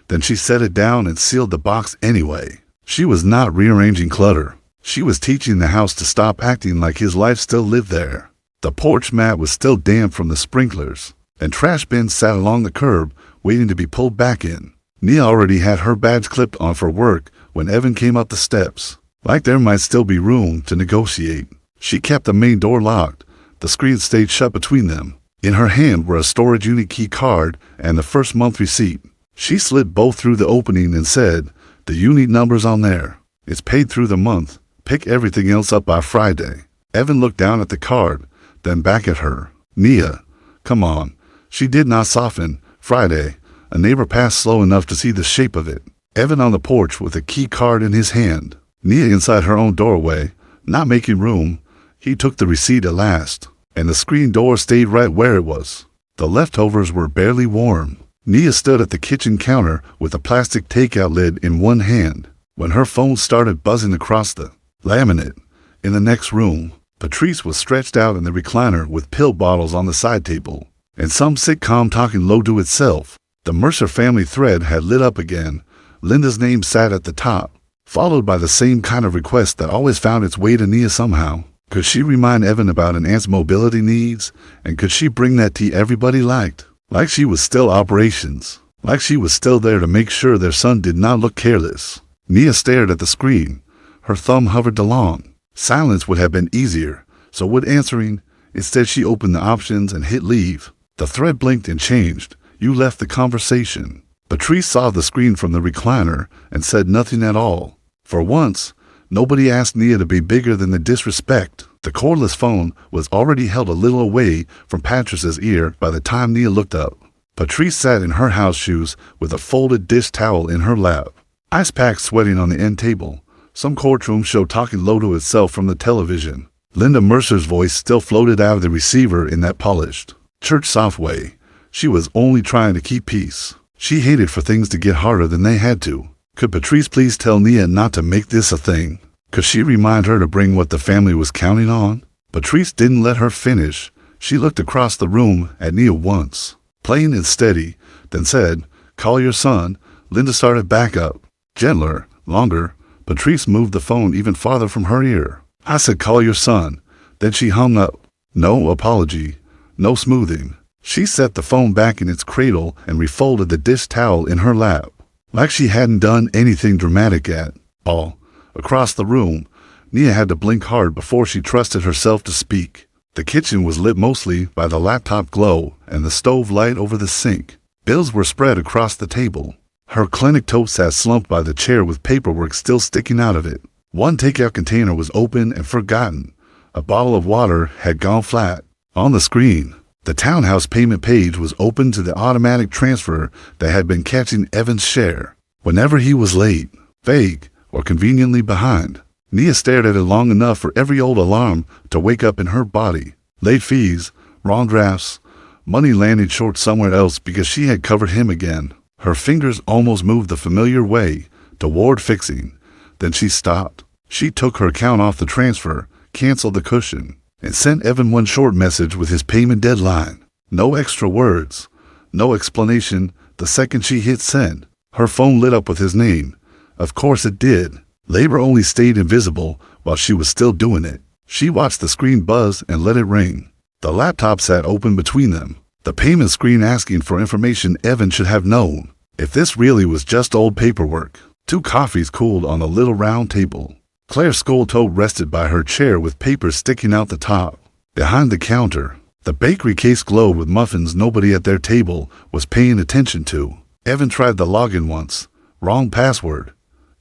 then she set it down and sealed the box anyway. She was not rearranging clutter. She was teaching the house to stop acting like his life still lived there. The porch mat was still damp from the sprinklers, and trash bins sat along the curb, waiting to be pulled back in. Nia already had her badge clipped on for work when Evan came up the steps. Like there might still be room to negotiate. She kept the main door locked. The screen stayed shut between them. In her hand were a storage unit key card and the first month receipt. She slid both through the opening and said, "The unit number's on there. It's paid through the month. Pick everything else up by Friday. Evan looked down at the card, then back at her. Nia, come on. She did not soften. Friday. A neighbor passed slow enough to see the shape of it. Evan on the porch with a key card in his hand. Nia inside her own doorway, not making room. He took the receipt at last, and the screen door stayed right where it was. The leftovers were barely warm. Nia stood at the kitchen counter with a plastic takeout lid in one hand when her phone started buzzing across the laminate. In the next room, Patrice was stretched out in the recliner with pill bottles on the side table, and some sitcom talking low to itself. The Mercer family thread had lit up again. Linda's name sat at the top, followed by the same kind of request that always found its way to Nia somehow. Could she remind Evan about an aunt's mobility needs? And could she bring that tea everybody liked? Like she was still operations. Like she was still there to make sure their son did not look careless. Nia stared at the screen. Her thumb hovered along. Silence would have been easier, so would answering. Instead, she opened the options and hit leave. The thread blinked and changed. You left the conversation. Patrice saw the screen from the recliner and said nothing at all. For once, nobody asked Nia to be bigger than the disrespect. The cordless phone was already held a little away from Patrice's ear by the time Nia looked up. Patrice sat in her house shoes with a folded dish towel in her lap. Ice packs sweating on the end table. Some courtroom show talking low to itself from the television. Linda Mercer's voice still floated out of the receiver in that polished, church-soft way. She was only trying to keep peace. She hated for things to get harder than they had to. Could Patrice please tell Nia not to make this a thing? Could she remind her to bring what the family was counting on? Patrice didn't let her finish. She looked across the room at Nia once, plain and steady, then said, "Call your son." Linda started back up. Gentler, longer. Patrice moved the phone even farther from her ear. "I said call your son." Then she hung up. No apology. No smoothing. She set the phone back in its cradle and refolded the dish towel in her lap, like she hadn't done anything dramatic at all. Across the room, Nia had to blink hard before she trusted herself to speak. The kitchen was lit mostly by the laptop glow and the stove light over the sink. Bills were spread across the table. Her clinic tote sat slumped by the chair with paperwork still sticking out of it. One takeout container was open and forgotten. A bottle of water had gone flat. On the screen, the townhouse payment page was open to the automatic transfer that had been catching Evan's share whenever he was late, vague, or conveniently behind. Nia stared at it long enough for every old alarm to wake up in her body. Late fees, wrong drafts, money landing short somewhere else because she had covered him again. Her fingers almost moved the familiar way toward fixing. Then she stopped. She took her account off the transfer, canceled the cushion, and sent Evan one short message with his payment deadline. No extra words, no explanation. The second she hit send, her phone lit up with his name. Of course it did. Labor only stayed invisible while she was still doing it. She watched the screen buzz and let it ring. The laptop sat open between them. The payment screen asking for information Evan should have known. If this really was just old paperwork. 2 coffees cooled on a little round table. Claire's skull toe rested by her chair with papers sticking out the top. Behind the counter, the bakery case glowed with muffins nobody at their table was paying attention to. Evan tried the login once. Wrong password.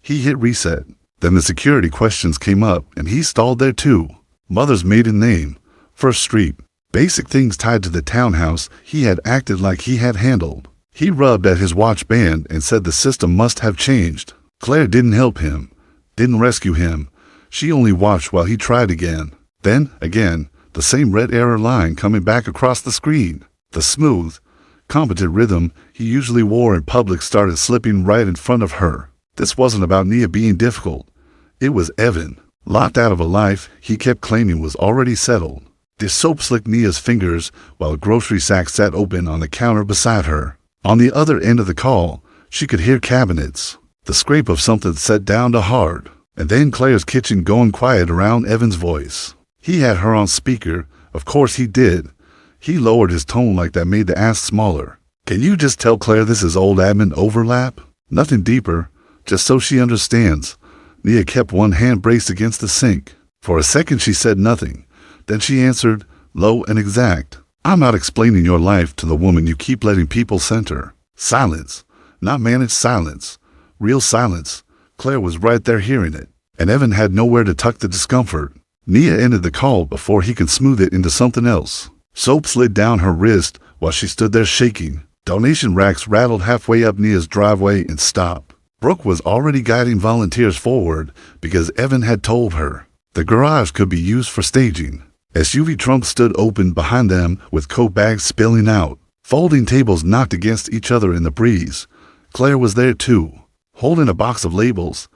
He hit reset. Then the security questions came up and he stalled there too. Mother's maiden name, first street. Basic things tied to the townhouse he had acted like he had handled. He rubbed at his watch band and said the system must have changed. Claire didn't help him, didn't rescue him. She only watched while he tried again. Then, again, the same red error line coming back across the screen. The smooth, competent rhythm he usually wore in public started slipping right in front of her. This wasn't about Nia being difficult. It was Evan, locked out of a life he kept claiming was already settled. The soap slicked Nia's fingers while a grocery sack sat open on the counter beside her. On the other end of the call, she could hear cabinets, the scrape of something set down to hard, and then Claire's kitchen going quiet around Evan's voice. He had her on speaker. Of course he did. He lowered his tone like that made the ask smaller. "Can you just tell Claire this is old admin overlap? Nothing deeper, just so she understands." Nia kept one hand braced against the sink. For a second she said nothing. Then she answered, low and exact. "I'm not explaining your life to the woman you keep letting people center." Silence. Not managed silence. Real silence. Claire was right there hearing it. and Evan had nowhere to tuck the discomfort. Nia ended the call before he could smooth it into something else. Soap slid down her wrist while she stood there shaking. Donation racks rattled halfway up Nia's driveway and stopped. Brooke was already guiding volunteers forward because Evan had told her. The garage could be used for staging. SUV trunks stood open behind them with coat bags spilling out. Folding tables knocked against each other in the breeze. Claire was there too, holding a box of labels,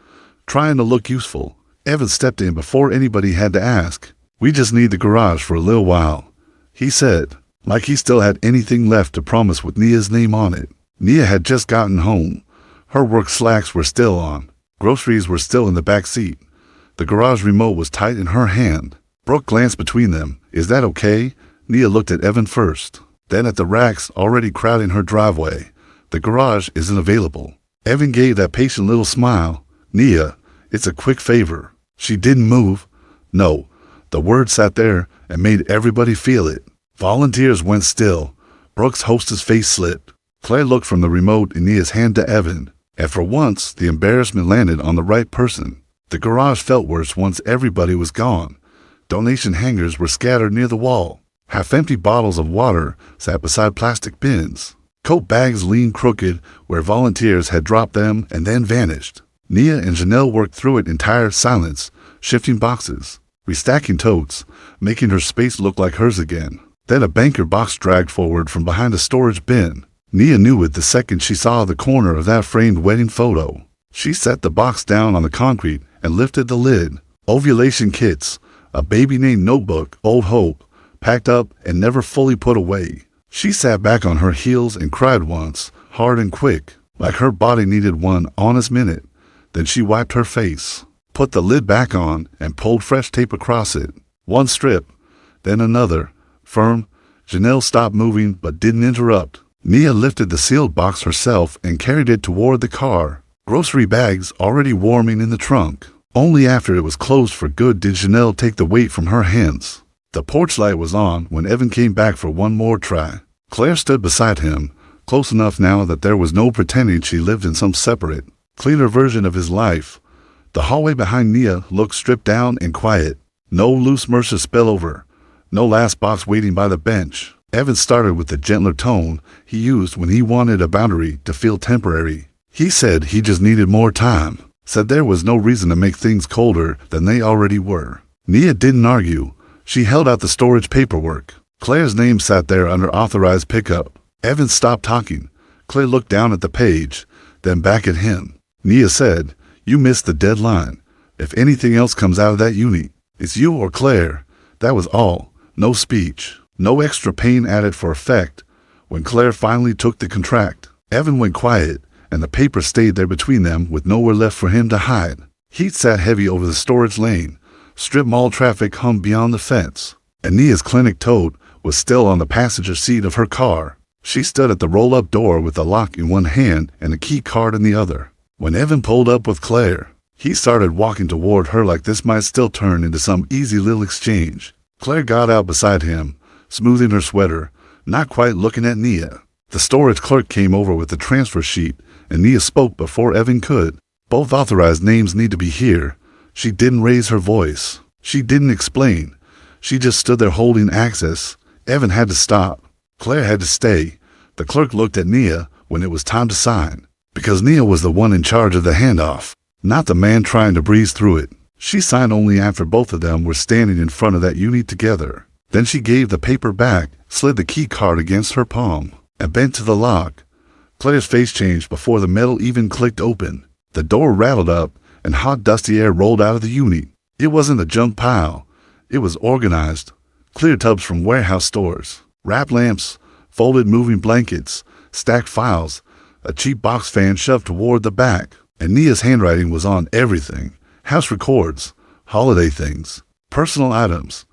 trying to look useful. Evan stepped in before anybody had to ask. "We just need the garage for a little while," he said, like he still had anything left to promise with Nia's name on it. Nia had just gotten home. Her work slacks were still on. Groceries were still in the back seat. The garage remote was tight in her hand. Brooke glanced between them. "Is that okay?" Nia looked at Evan first, then at the racks already crowding her driveway. "The garage isn't available." Evan gave that patient little smile. "Nia, it's a quick favor." She didn't move. No, the word sat there and made everybody feel it. Volunteers went still. Brooke's hostess face slipped. Claire looked from the remote in Nia's hand to Evan, and for once the embarrassment landed on the right person. The garage felt worse once everybody was gone. Donation hangers were scattered near the wall. Half-empty bottles of water sat beside plastic bins. Coat bags leaned crooked where volunteers had dropped them and then vanished. Nia and Janelle worked through it in tired silence, shifting boxes, restacking totes, making her space look like hers again. Then a banker box dragged forward from behind a storage bin. Nia knew it the second she saw the corner of that framed wedding photo. She set the box down on the concrete and lifted the lid. Ovulation kits, a baby name notebook, Old Hope, packed up and never fully put away. She sat back on her heels and cried once, hard and quick, like her body needed one honest minute. Then she wiped her face, put the lid back on, and pulled fresh tape across it. One strip, then another. Firm. Janelle stopped moving but didn't interrupt. Nia lifted the sealed box herself and carried it toward the car. Grocery bags already warming in the trunk. Only after it was closed for good did Janelle take the weight from her hands. The porch light was on when Evan came back for one more try. Claire stood beside him, close enough now that there was no pretending she lived in some separate, cleaner version of his life. The hallway behind Nia looked stripped down and quiet. No loose Mercer spillover. No last box waiting by the bench. Evan started with the gentler tone he used when he wanted a boundary to feel temporary. He said he just needed more time. Said there was no reason to make things colder than they already were. Nia didn't argue. She held out the storage paperwork. Claire's name sat there under authorized pickup. Evan stopped talking. Claire looked down at the page, then back at him. Nia said, "You missed the deadline. If anything else comes out of that uni, it's you or Claire." That was all. No speech. No extra pain added for effect. When Claire finally took the contract, Evan went quiet, and the paper stayed there between them with nowhere left for him to hide. Heat sat heavy over the storage lane. Strip mall traffic hummed beyond the fence. And Nia's clinic tote was still on the passenger seat of her car. She stood at the roll-up door with the lock in one hand and a key card in the other. When Evan pulled up with Claire, he started walking toward her like this might still turn into some easy little exchange. Claire got out beside him, smoothing her sweater, not quite looking at Nia. The storage clerk came over with the transfer sheet, and Nia spoke before Evan could. "Both authorized names need to be here." She didn't raise her voice. She didn't explain. She just stood there holding access. Evan had to stop. Claire had to stay. The clerk looked at Nia when it was time to sign, because Nia was the one in charge of the handoff, not the man trying to breeze through it. She signed only after both of them were standing in front of that unit together. Then she gave the paper back, slid the key card against her palm, and bent to the lock. Claire's face changed before the metal even clicked open. The door rattled up, and hot dusty air rolled out of the unit. It wasn't a junk pile. It was organized. Clear tubs from warehouse stores, wrap lamps, folded moving blankets, stacked files, a cheap box fan shoved toward the back, and Nia's handwriting was on everything. House records, holiday things, personal items,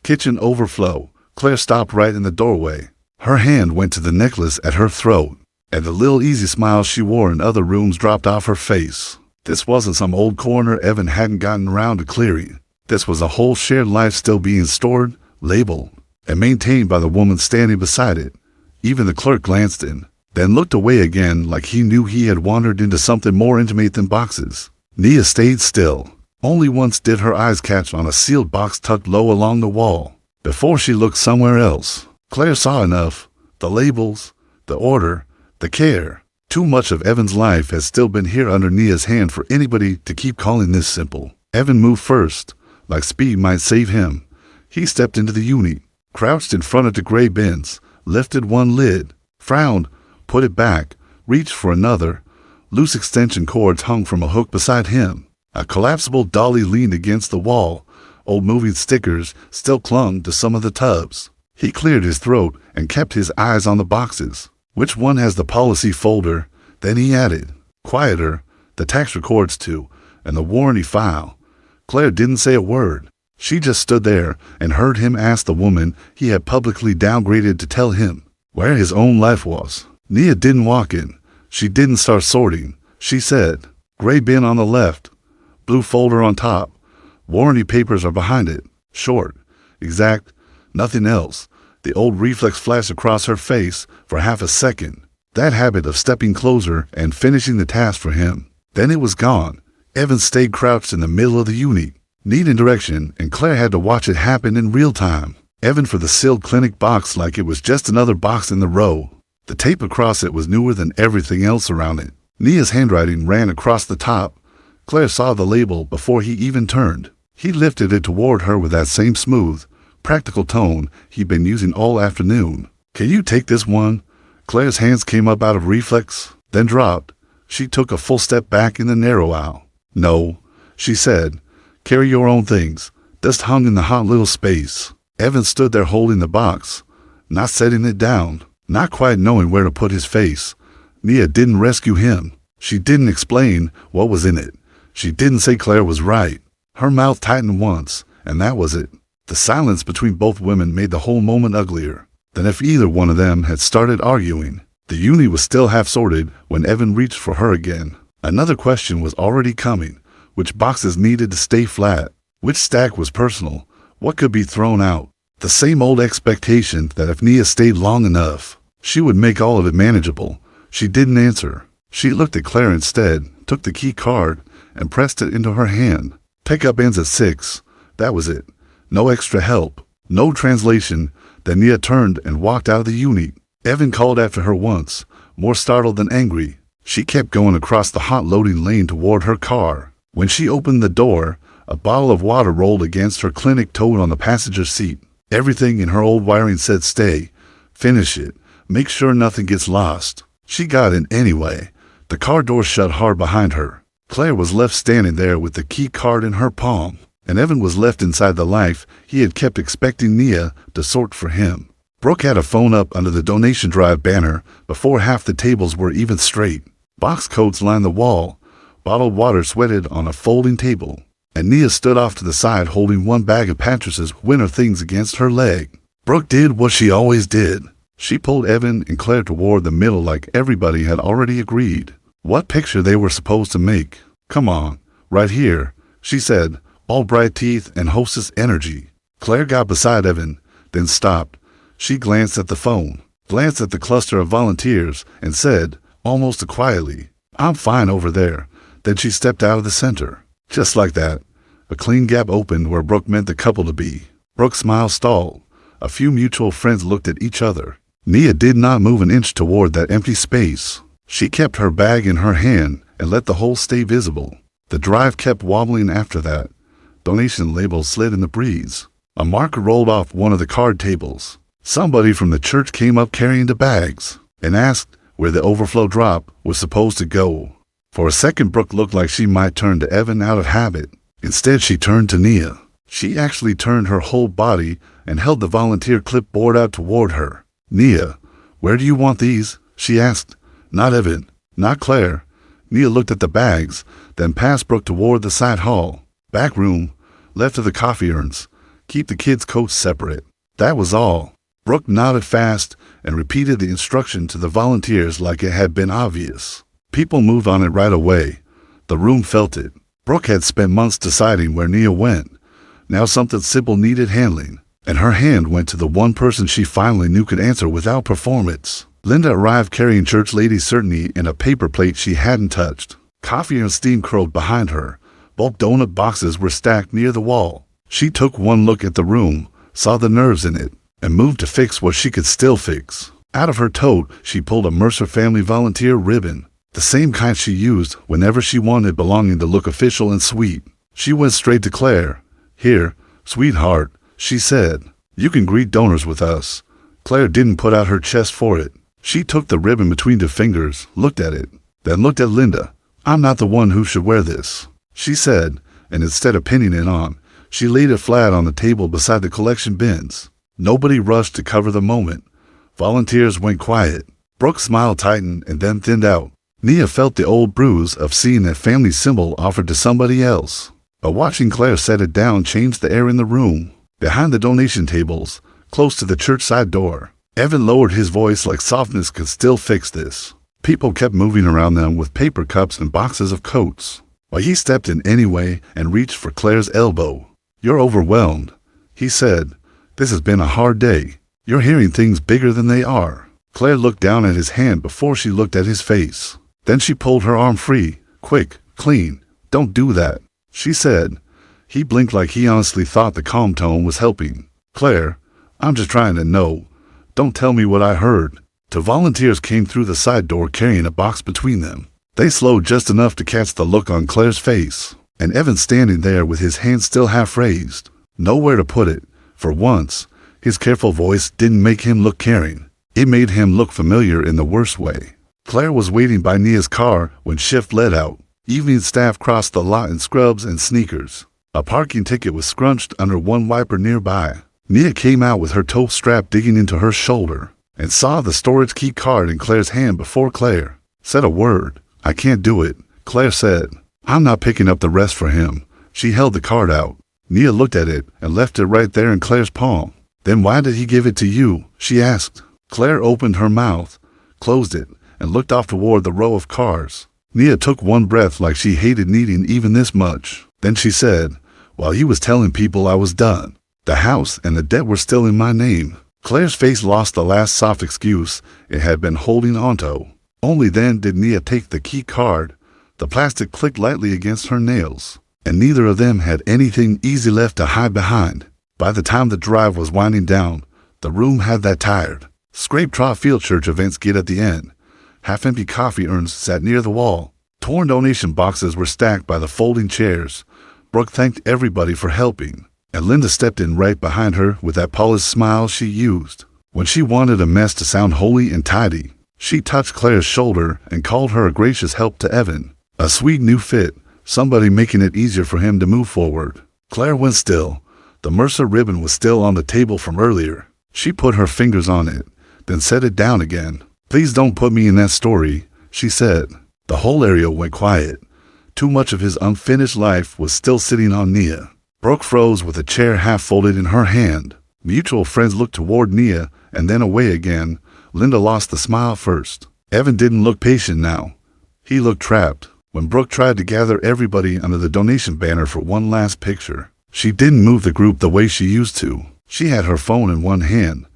kitchen overflow. Claire stopped right in the doorway. Her hand went to the necklace at her throat, and the little easy smiles she wore in other rooms dropped off her face. This wasn't some old corner Evan hadn't gotten around to clearing. This was a whole shared life still being stored, labeled, and maintained by the woman standing beside it. Even the clerk glanced in, then looked away again like he knew he had wandered into something more intimate than boxes. Nia stayed still. Only once did her eyes catch on a sealed box tucked low along the wall. Before she looked somewhere else, Claire saw enough. The labels, the order, the care. Too much of Evan's life has still been here under Nia's hand for anybody to keep calling this simple. Evan moved first, like speed might save him. He stepped into the unit, crouched in front of the gray bins, lifted one lid, frowned, put it back, reached for another. Loose extension cords hung from a hook beside him. A collapsible dolly leaned against the wall. Old movie stickers still clung to some of the tubs. He cleared his throat and kept his eyes on the boxes. Which one has the policy folder? Then he added, quieter, the tax records too, and the warranty file. Claire didn't say a word. She just stood there and heard him ask the woman he had publicly downgraded to tell him where his own life was. Nia didn't walk in. She didn't start sorting. She said, gray bin on the left, blue folder on top. Warranty papers are behind it. Short, exact, nothing else. The old reflex flashed across her face for half a second. That habit of stepping closer and finishing the task for him. Then it was gone. Evan stayed crouched in the middle of the unit, needing direction, and Claire had to watch it happen in real time. Evan for the sealed clinic box like it was just another box in the row. The tape across it was newer than everything else around it. Nia's handwriting ran across the top. Claire saw the label before he even turned. He lifted it toward her with that same smooth, practical tone he'd been using all afternoon. Can you take this one? Claire's hands came up out of reflex, then dropped. She took a full step back in the narrow aisle. No, she said. Carry your own things. Dust hung in the hot little space. Evan stood there holding the box, not setting it down, not quite knowing where to put his face. Nia didn't rescue him. She didn't explain what was in it. She didn't say Claire was right. Her mouth tightened once, and that was it. The silence between both women made the whole moment uglier than if either one of them had started arguing. The unit was still half sorted when Evan reached for her again. Another question was already coming. Which boxes needed to stay flat? Which stack was personal? What could be thrown out? The same old expectation that if Nia stayed long enough, she would make all of it manageable. She didn't answer. She looked at Claire instead, took the key card, and pressed it into her hand. Pickup ends at 6. That was it. No extra help. No translation. Then Nia turned and walked out of the unit. Evan called after her once, more startled than angry. She kept going across the hot loading lane toward her car. When she opened the door, a bottle of water rolled against her clinic tote on the passenger seat. Everything in her old wiring said stay. Finish it. Make sure nothing gets lost. She got in anyway. The car door shut hard behind her. Claire was left standing there with the key card in her palm, and Evan was left inside the life he had kept expecting Nia to sort for him. Brooke had a phone up under the donation drive banner before half the tables were even straight. Box coats lined the wall. Bottled water sweated on a folding table, and Nia stood off to the side holding one bag of Pattress's winter things against her leg. Brooke did what she always did. She pulled Evan and Claire toward the middle like everybody had already agreed. What picture they were supposed to make. Come on, right here, she said, all bright teeth and hostess energy. Claire got beside Evan, then stopped. She glanced at the phone, glanced at the cluster of volunteers, and said, almost quietly, I'm fine over there. Then she stepped out of the center. Just like that, a clean gap opened where Brooke meant the couple to be. Brooke's smile stalled. A few mutual friends looked at each other. Nia did not move an inch toward that empty space. She kept her bag in her hand and let the hole stay visible. The drive kept wobbling after that. Donation labels slid in the breeze. A marker rolled off one of the card tables. Somebody from the church came up carrying the bags and asked where the overflow drop was supposed to go. For a second, Brooke looked like she might turn to Evan out of habit. Instead, she turned to Nia. She actually turned her whole body and held the volunteer clipboard out toward her. Nia, where do you want these? She asked. Not Evan, not Claire. Nia looked at the bags, then passed Brooke toward the side hall. Back room, left of the coffee urns. Keep the kids' coats separate. That was all. Brooke nodded fast and repeated the instruction to the volunteers like it had been obvious. People moved on it right away. The room felt it. Brooke had spent months deciding where Nia went. Now something simple needed handling, and her hand went to the one person she finally knew could answer without performance. Linda arrived carrying church lady certainty in a paper plate she hadn't touched. Coffee and steam curled behind her. Bulk donut boxes were stacked near the wall. She took one look at the room, saw the nerves in it, and moved to fix what she could still fix. Out of her tote, she pulled a Mercer family volunteer ribbon, the same kind she used whenever she wanted belonging to look official and sweet. She went straight to Claire. "Here, sweetheart," she said. "You can greet donors with us." Claire didn't put out her chest for it. She took the ribbon between her fingers, looked at it, then looked at Linda. "I'm not the one who should wear this," she said, and instead of pinning it on, she laid it flat on the table beside the collection bins. Nobody rushed to cover the moment. Volunteers went quiet. Brooke's smile tightened and then thinned out. Nia felt the old bruise of seeing that family symbol offered to somebody else. But watching Claire set it down changed the air in the room. Behind the donation tables, close to the church side door, Evan lowered his voice like softness could still fix this. People kept moving around them with paper cups and boxes of coats, while he stepped in anyway and reached for Claire's elbow. "You're overwhelmed," he said. "This has been a hard day. You're hearing things bigger than they are." Claire looked down at his hand before she looked at his face. Then she pulled her arm free. "Quick, clean. Don't do that," she said. He blinked like he honestly thought the calm tone was helping. "Claire, I'm just trying to know. Don't tell me what I heard." Two volunteers came through the side door carrying a box between them. They slowed just enough to catch the look on Claire's face, and Evan standing there with his hand still half raised. Nowhere to put it. For once, his careful voice didn't make him look caring. It made him look familiar in the worst way. Claire was waiting by Nia's car when shift let out. Evening staff crossed the lot in scrubs and sneakers. A parking ticket was scrunched under one wiper nearby. Nia came out with her toe strap digging into her shoulder and saw the storage key card in Claire's hand before Claire said a word. "I can't do it," Claire said. "I'm not picking up the rest for him." She held the card out. Nia looked at it and left it right there in Claire's palm. "Then why did he give it to you?" she asked. Claire opened her mouth, closed it, and looked off toward the row of cars. Nia took one breath like she hated needing even this much. Then she said, "While he was telling people I was done. The house and the debt were still in my name." Claire's face lost the last soft excuse it had been holding onto. Only then did Nia take the key card. The plastic clicked lightly against her nails, and neither of them had anything easy left to hide behind. By the time the drive was winding down, the room had that tired, scrape-trough field church events get at the end. Half-empty coffee urns sat near the wall. Torn donation boxes were stacked by the folding chairs. Brooke thanked everybody for helping, and Linda stepped in right behind her with that polished smile she used when she wanted a mess to sound holy and tidy. She touched Claire's shoulder and called her a gracious help to Evan. A sweet new fit, somebody making it easier for him to move forward. Claire went still. The Mercer ribbon was still on the table from earlier. She put her fingers on it, then set it down again. "Please don't put me in that story," she said. The whole area went quiet. Too much of his unfinished life was still sitting on Nia. Brooke froze with a chair half folded in her hand. Mutual friends looked toward Nia and then away again. Linda lost the smile first. Evan didn't look patient now. He looked trapped. When Brooke tried to gather everybody under the donation banner for one last picture, she didn't move the group the way she used to. She had her phone in one hand,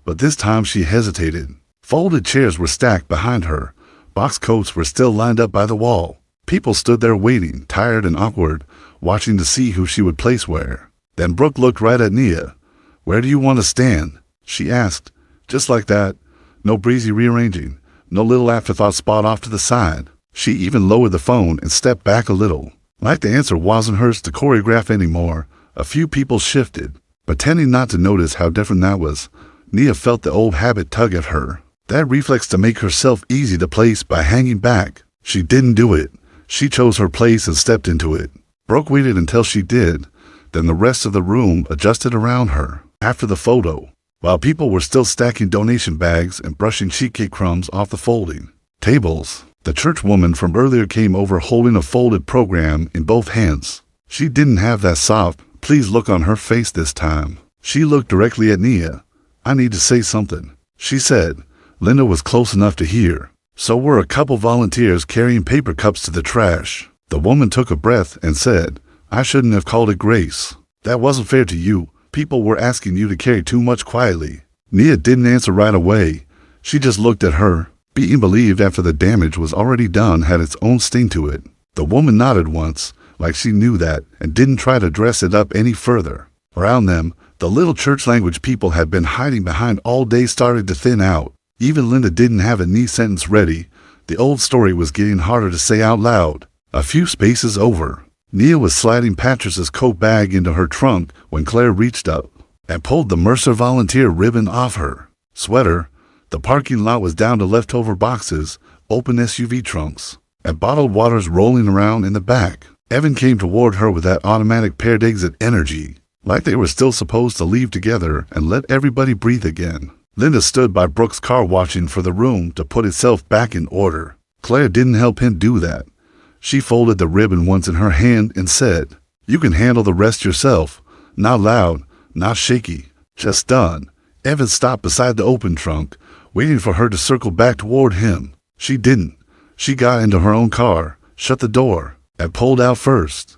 but this time she hesitated. Folded chairs were stacked behind her. Box coats were still lined up by the wall. People stood there waiting, tired and awkward, watching to see who she would place where. Then Brooke looked right at Nia. "Where do you want to stand?" she asked. Just like that. No breezy rearranging. No little afterthought spot off to the side. She even lowered the phone and stepped back a little. Like the answer wasn't hers to choreograph anymore, a few people shifted. Pretending not to notice how different that was, Nia felt the old habit tug at her. That reflex to make herself easy to place by hanging back. She didn't do it. She chose her place and stepped into it. Brooke waited until she did. Then the rest of the room adjusted around her. After the photo, while people were still stacking donation bags and brushing sheet cake crumbs off the folding tables, the church woman from earlier came over holding a folded program in both hands. She didn't have that soft, please look on her face this time. She looked directly at Nia. "I need to say something," she said. Linda was close enough to hear. So were a couple volunteers carrying paper cups to the trash. The woman took a breath and said, "I shouldn't have called it grace. That wasn't fair to you. People were asking you to carry too much quietly." Nia didn't answer right away. She just looked at her. Being believed after the damage was already done had its own sting to it. The woman nodded once, like she knew that and didn't try to dress it up any further. Around them, the little church language people had been hiding behind all day started to thin out. Even Linda didn't have a neat sentence ready. The old story was getting harder to say out loud. A few spaces over, Nia was sliding Patrice's coat bag into her trunk when Claire reached up and pulled the Mercer volunteer ribbon off her sweater. The parking lot was down to leftover boxes, open SUV trunks, and bottled waters rolling around in the back. Evan came toward her with that automatic paired exit energy, like they were still supposed to leave together and let everybody breathe again. Linda stood by Brooke's car watching for the room to put itself back in order. Claire didn't help him do that. She folded the ribbon once in her hand and said, "You can handle the rest yourself. Not loud, not shaky, just done." Evan stopped beside the open trunk, waiting for her to circle back toward him. She didn't. She got into her own car, shut the door, and pulled out first.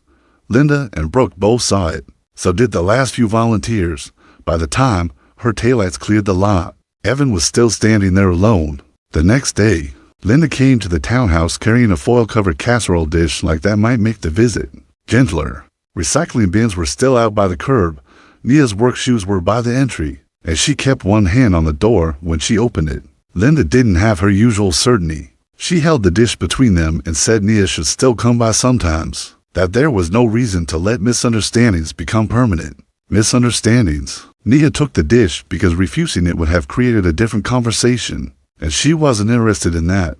Linda and Brooke both saw it. So did the last few volunteers. By the time her taillights cleared the lot, Evan was still standing there alone. The next day, Linda came to the townhouse carrying a foil-covered casserole dish like that might make the visit gentler. Recycling bins were still out by the curb. Nia's work shoes were by the entry, and she kept one hand on the door when she opened it. Linda didn't have her usual certainty. She held the dish between them and said Nia should still come by sometimes, that there was no reason to let misunderstandings become permanent. Misunderstandings. Nia took the dish because refusing it would have created a different conversation, and she wasn't interested in that.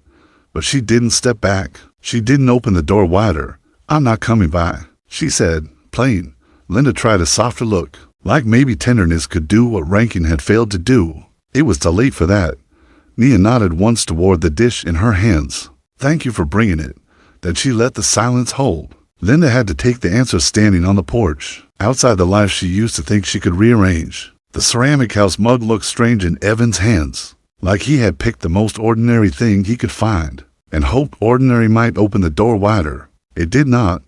But she didn't step back. She didn't open the door wider. "I'm not coming by," she said, plain. Linda tried a softer look, like maybe tenderness could do what Rankin had failed to do. It was too late for that. Nia nodded once toward the dish in her hands. "Thank you for bringing it." Then she let the silence hold. Linda had to take the answer standing on the porch, outside the life she used to think she could rearrange. The ceramic house mug looked strange in Evan's hands, like he had picked the most ordinary thing he could find, and hoped ordinary might open the door wider. It did not.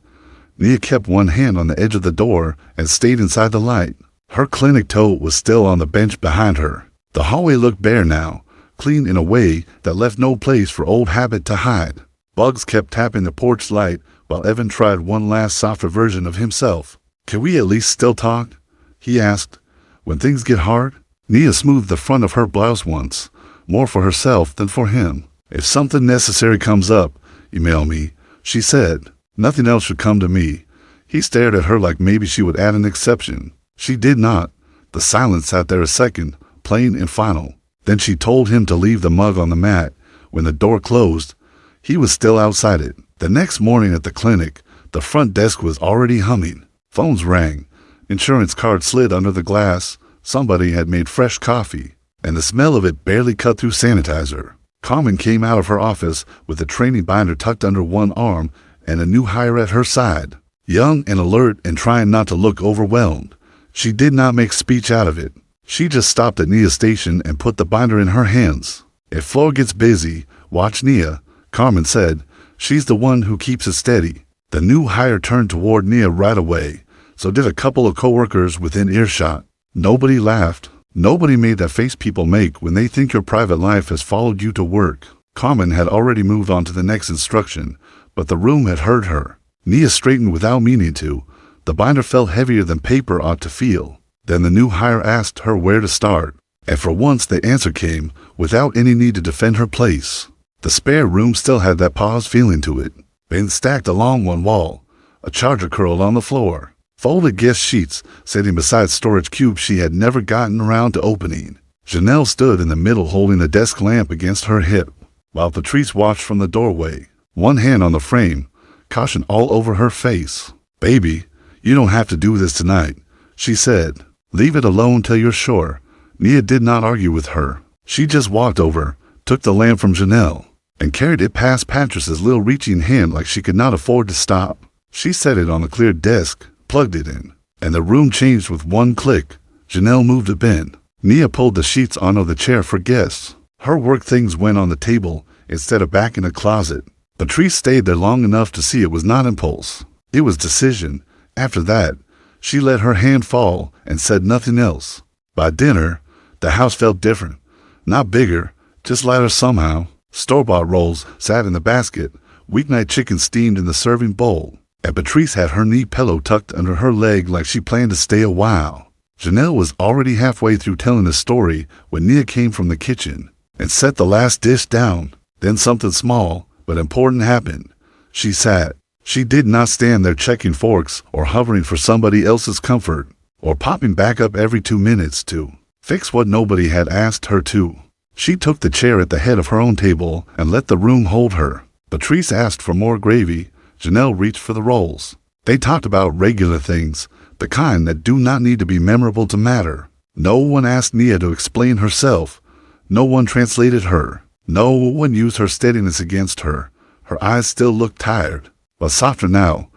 Nia kept one hand on the edge of the door and stayed inside the light. Her clinic tote was still on the bench behind her. The hallway looked bare now, clean in a way that left no place for old habit to hide. Bugs kept tapping the porch light while Evan tried one last softer version of himself. "Can we at least still talk?" he asked. "When things get hard?" Nia smoothed the front of her blouse once, more for herself than for him. "If something necessary comes up, email me," she said. "Nothing else should come to me." He stared at her like maybe she would add an exception. She did not. The silence sat there a second, plain and final. Then she told him to leave the mug on the mat. When the door closed, he was still outside it. The next morning at the clinic, the front desk was already humming. Phones rang. Insurance cards slid under the glass. Somebody had made fresh coffee, and the smell of it barely cut through sanitizer. Carmen came out of her office with a training binder tucked under one arm and a new hire at her side. Young and alert and trying not to look overwhelmed. She did not make speech out of it. She just stopped at Nia's station and put the binder in her hands. "If floor gets busy, watch Nia," Carmen said. "She's the one who keeps it steady." The new hire turned toward Nia right away. So did a couple of coworkers within earshot. Nobody laughed. Nobody made that face people make when they think your private life has followed you to work. Carmen had already moved on to the next instruction, but the room had heard her. Nia straightened without meaning to. The binder felt heavier than paper ought to feel. Then the new hire asked her where to start, and for once the answer came without any need to defend her place. The spare room still had that paused feeling to it. Bins stacked along one wall, a charger curled on the floor, folded guest sheets sitting beside storage cubes she had never gotten around to opening. Janelle stood in the middle holding a desk lamp against her hip, while Patrice watched from the doorway, one hand on the frame, caution all over her face. "Baby, you don't have to do this tonight," she said. "Leave it alone till you're sure." Nia did not argue with her. She just walked over, took the lamp from Janelle, and carried it past Patrice's little reaching hand like she could not afford to stop. She set it on the cleared desk, plugged it in, and the room changed with one click. Janelle moved a bin. Nia pulled the sheets onto the chair for guests. Her work things went on the table instead of back in a closet. Patrice stayed there long enough to see it was not impulse. It was decision. After that, she let her hand fall and said nothing else. By dinner, the house felt different. Not bigger, just lighter somehow. Store-bought rolls sat in the basket, weeknight chicken steamed in the serving bowl, and Patrice had her knee pillow tucked under her leg like she planned to stay a while. Janelle was already halfway through telling the story when Nia came from the kitchen and set the last dish down. Then something small but important happened. She sat. She did not stand there checking forks or hovering for somebody else's comfort or popping back up every 2 minutes to fix what nobody had asked her to. She took the chair at the head of her own table and let the room hold her. Patrice asked for more gravy. Janelle reached for the rolls. They talked about regular things, the kind that do not need to be memorable to matter. No one asked Nia to explain herself. No one translated her. No one used her steadiness against her. Her eyes still looked tired, but softer now.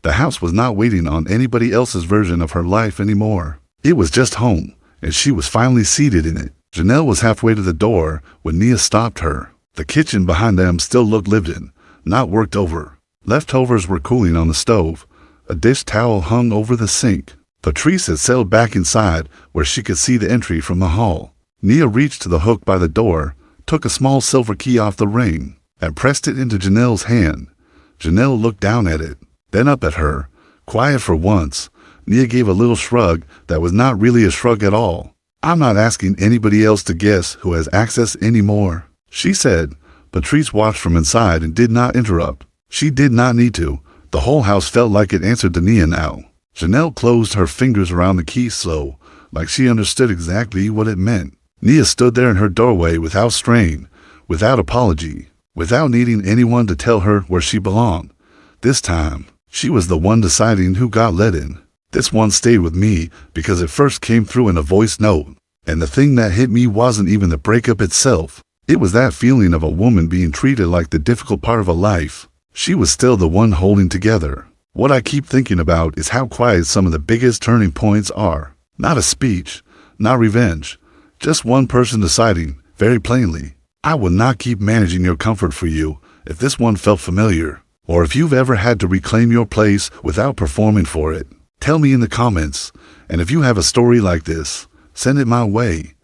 The house was not waiting on anybody else's version of her life anymore. It was just home, and she was finally seated in it. Janelle was halfway to the door when Nia stopped her. The kitchen behind them still looked lived in, not worked over. Leftovers were cooling on the stove. A dish towel hung over the sink. Patrice had settled back inside where she could see the entry from the hall. Nia reached to the hook by the door, took a small silver key off the ring, and pressed it into Janelle's hand. Janelle looked down at it, then up at her. Quiet for once, Nia gave a little shrug that was not really a shrug at all. "I'm not asking anybody else to guess who has access anymore," she said. Patrice watched from inside and did not interrupt. She did not need to. The whole house felt like it answered to Nia now. Janelle closed her fingers around the key slow, like she understood exactly what it meant. Nia stood there in her doorway without strain, without apology, without needing anyone to tell her where she belonged. This time, she was the one deciding who got let in. This one stayed with me because it first came through in a voice note. And the thing that hit me wasn't even the breakup itself. It was that feeling of a woman being treated like the difficult part of a life. She was still the one holding together. What I keep thinking about is how quiet some of the biggest turning points are. Not a speech, not revenge. Just one person deciding, very plainly, "I will not keep managing your comfort for you." If this one felt familiar, or if you've ever had to reclaim your place without performing for it, tell me in the comments. And if you have a story like this, send it my way.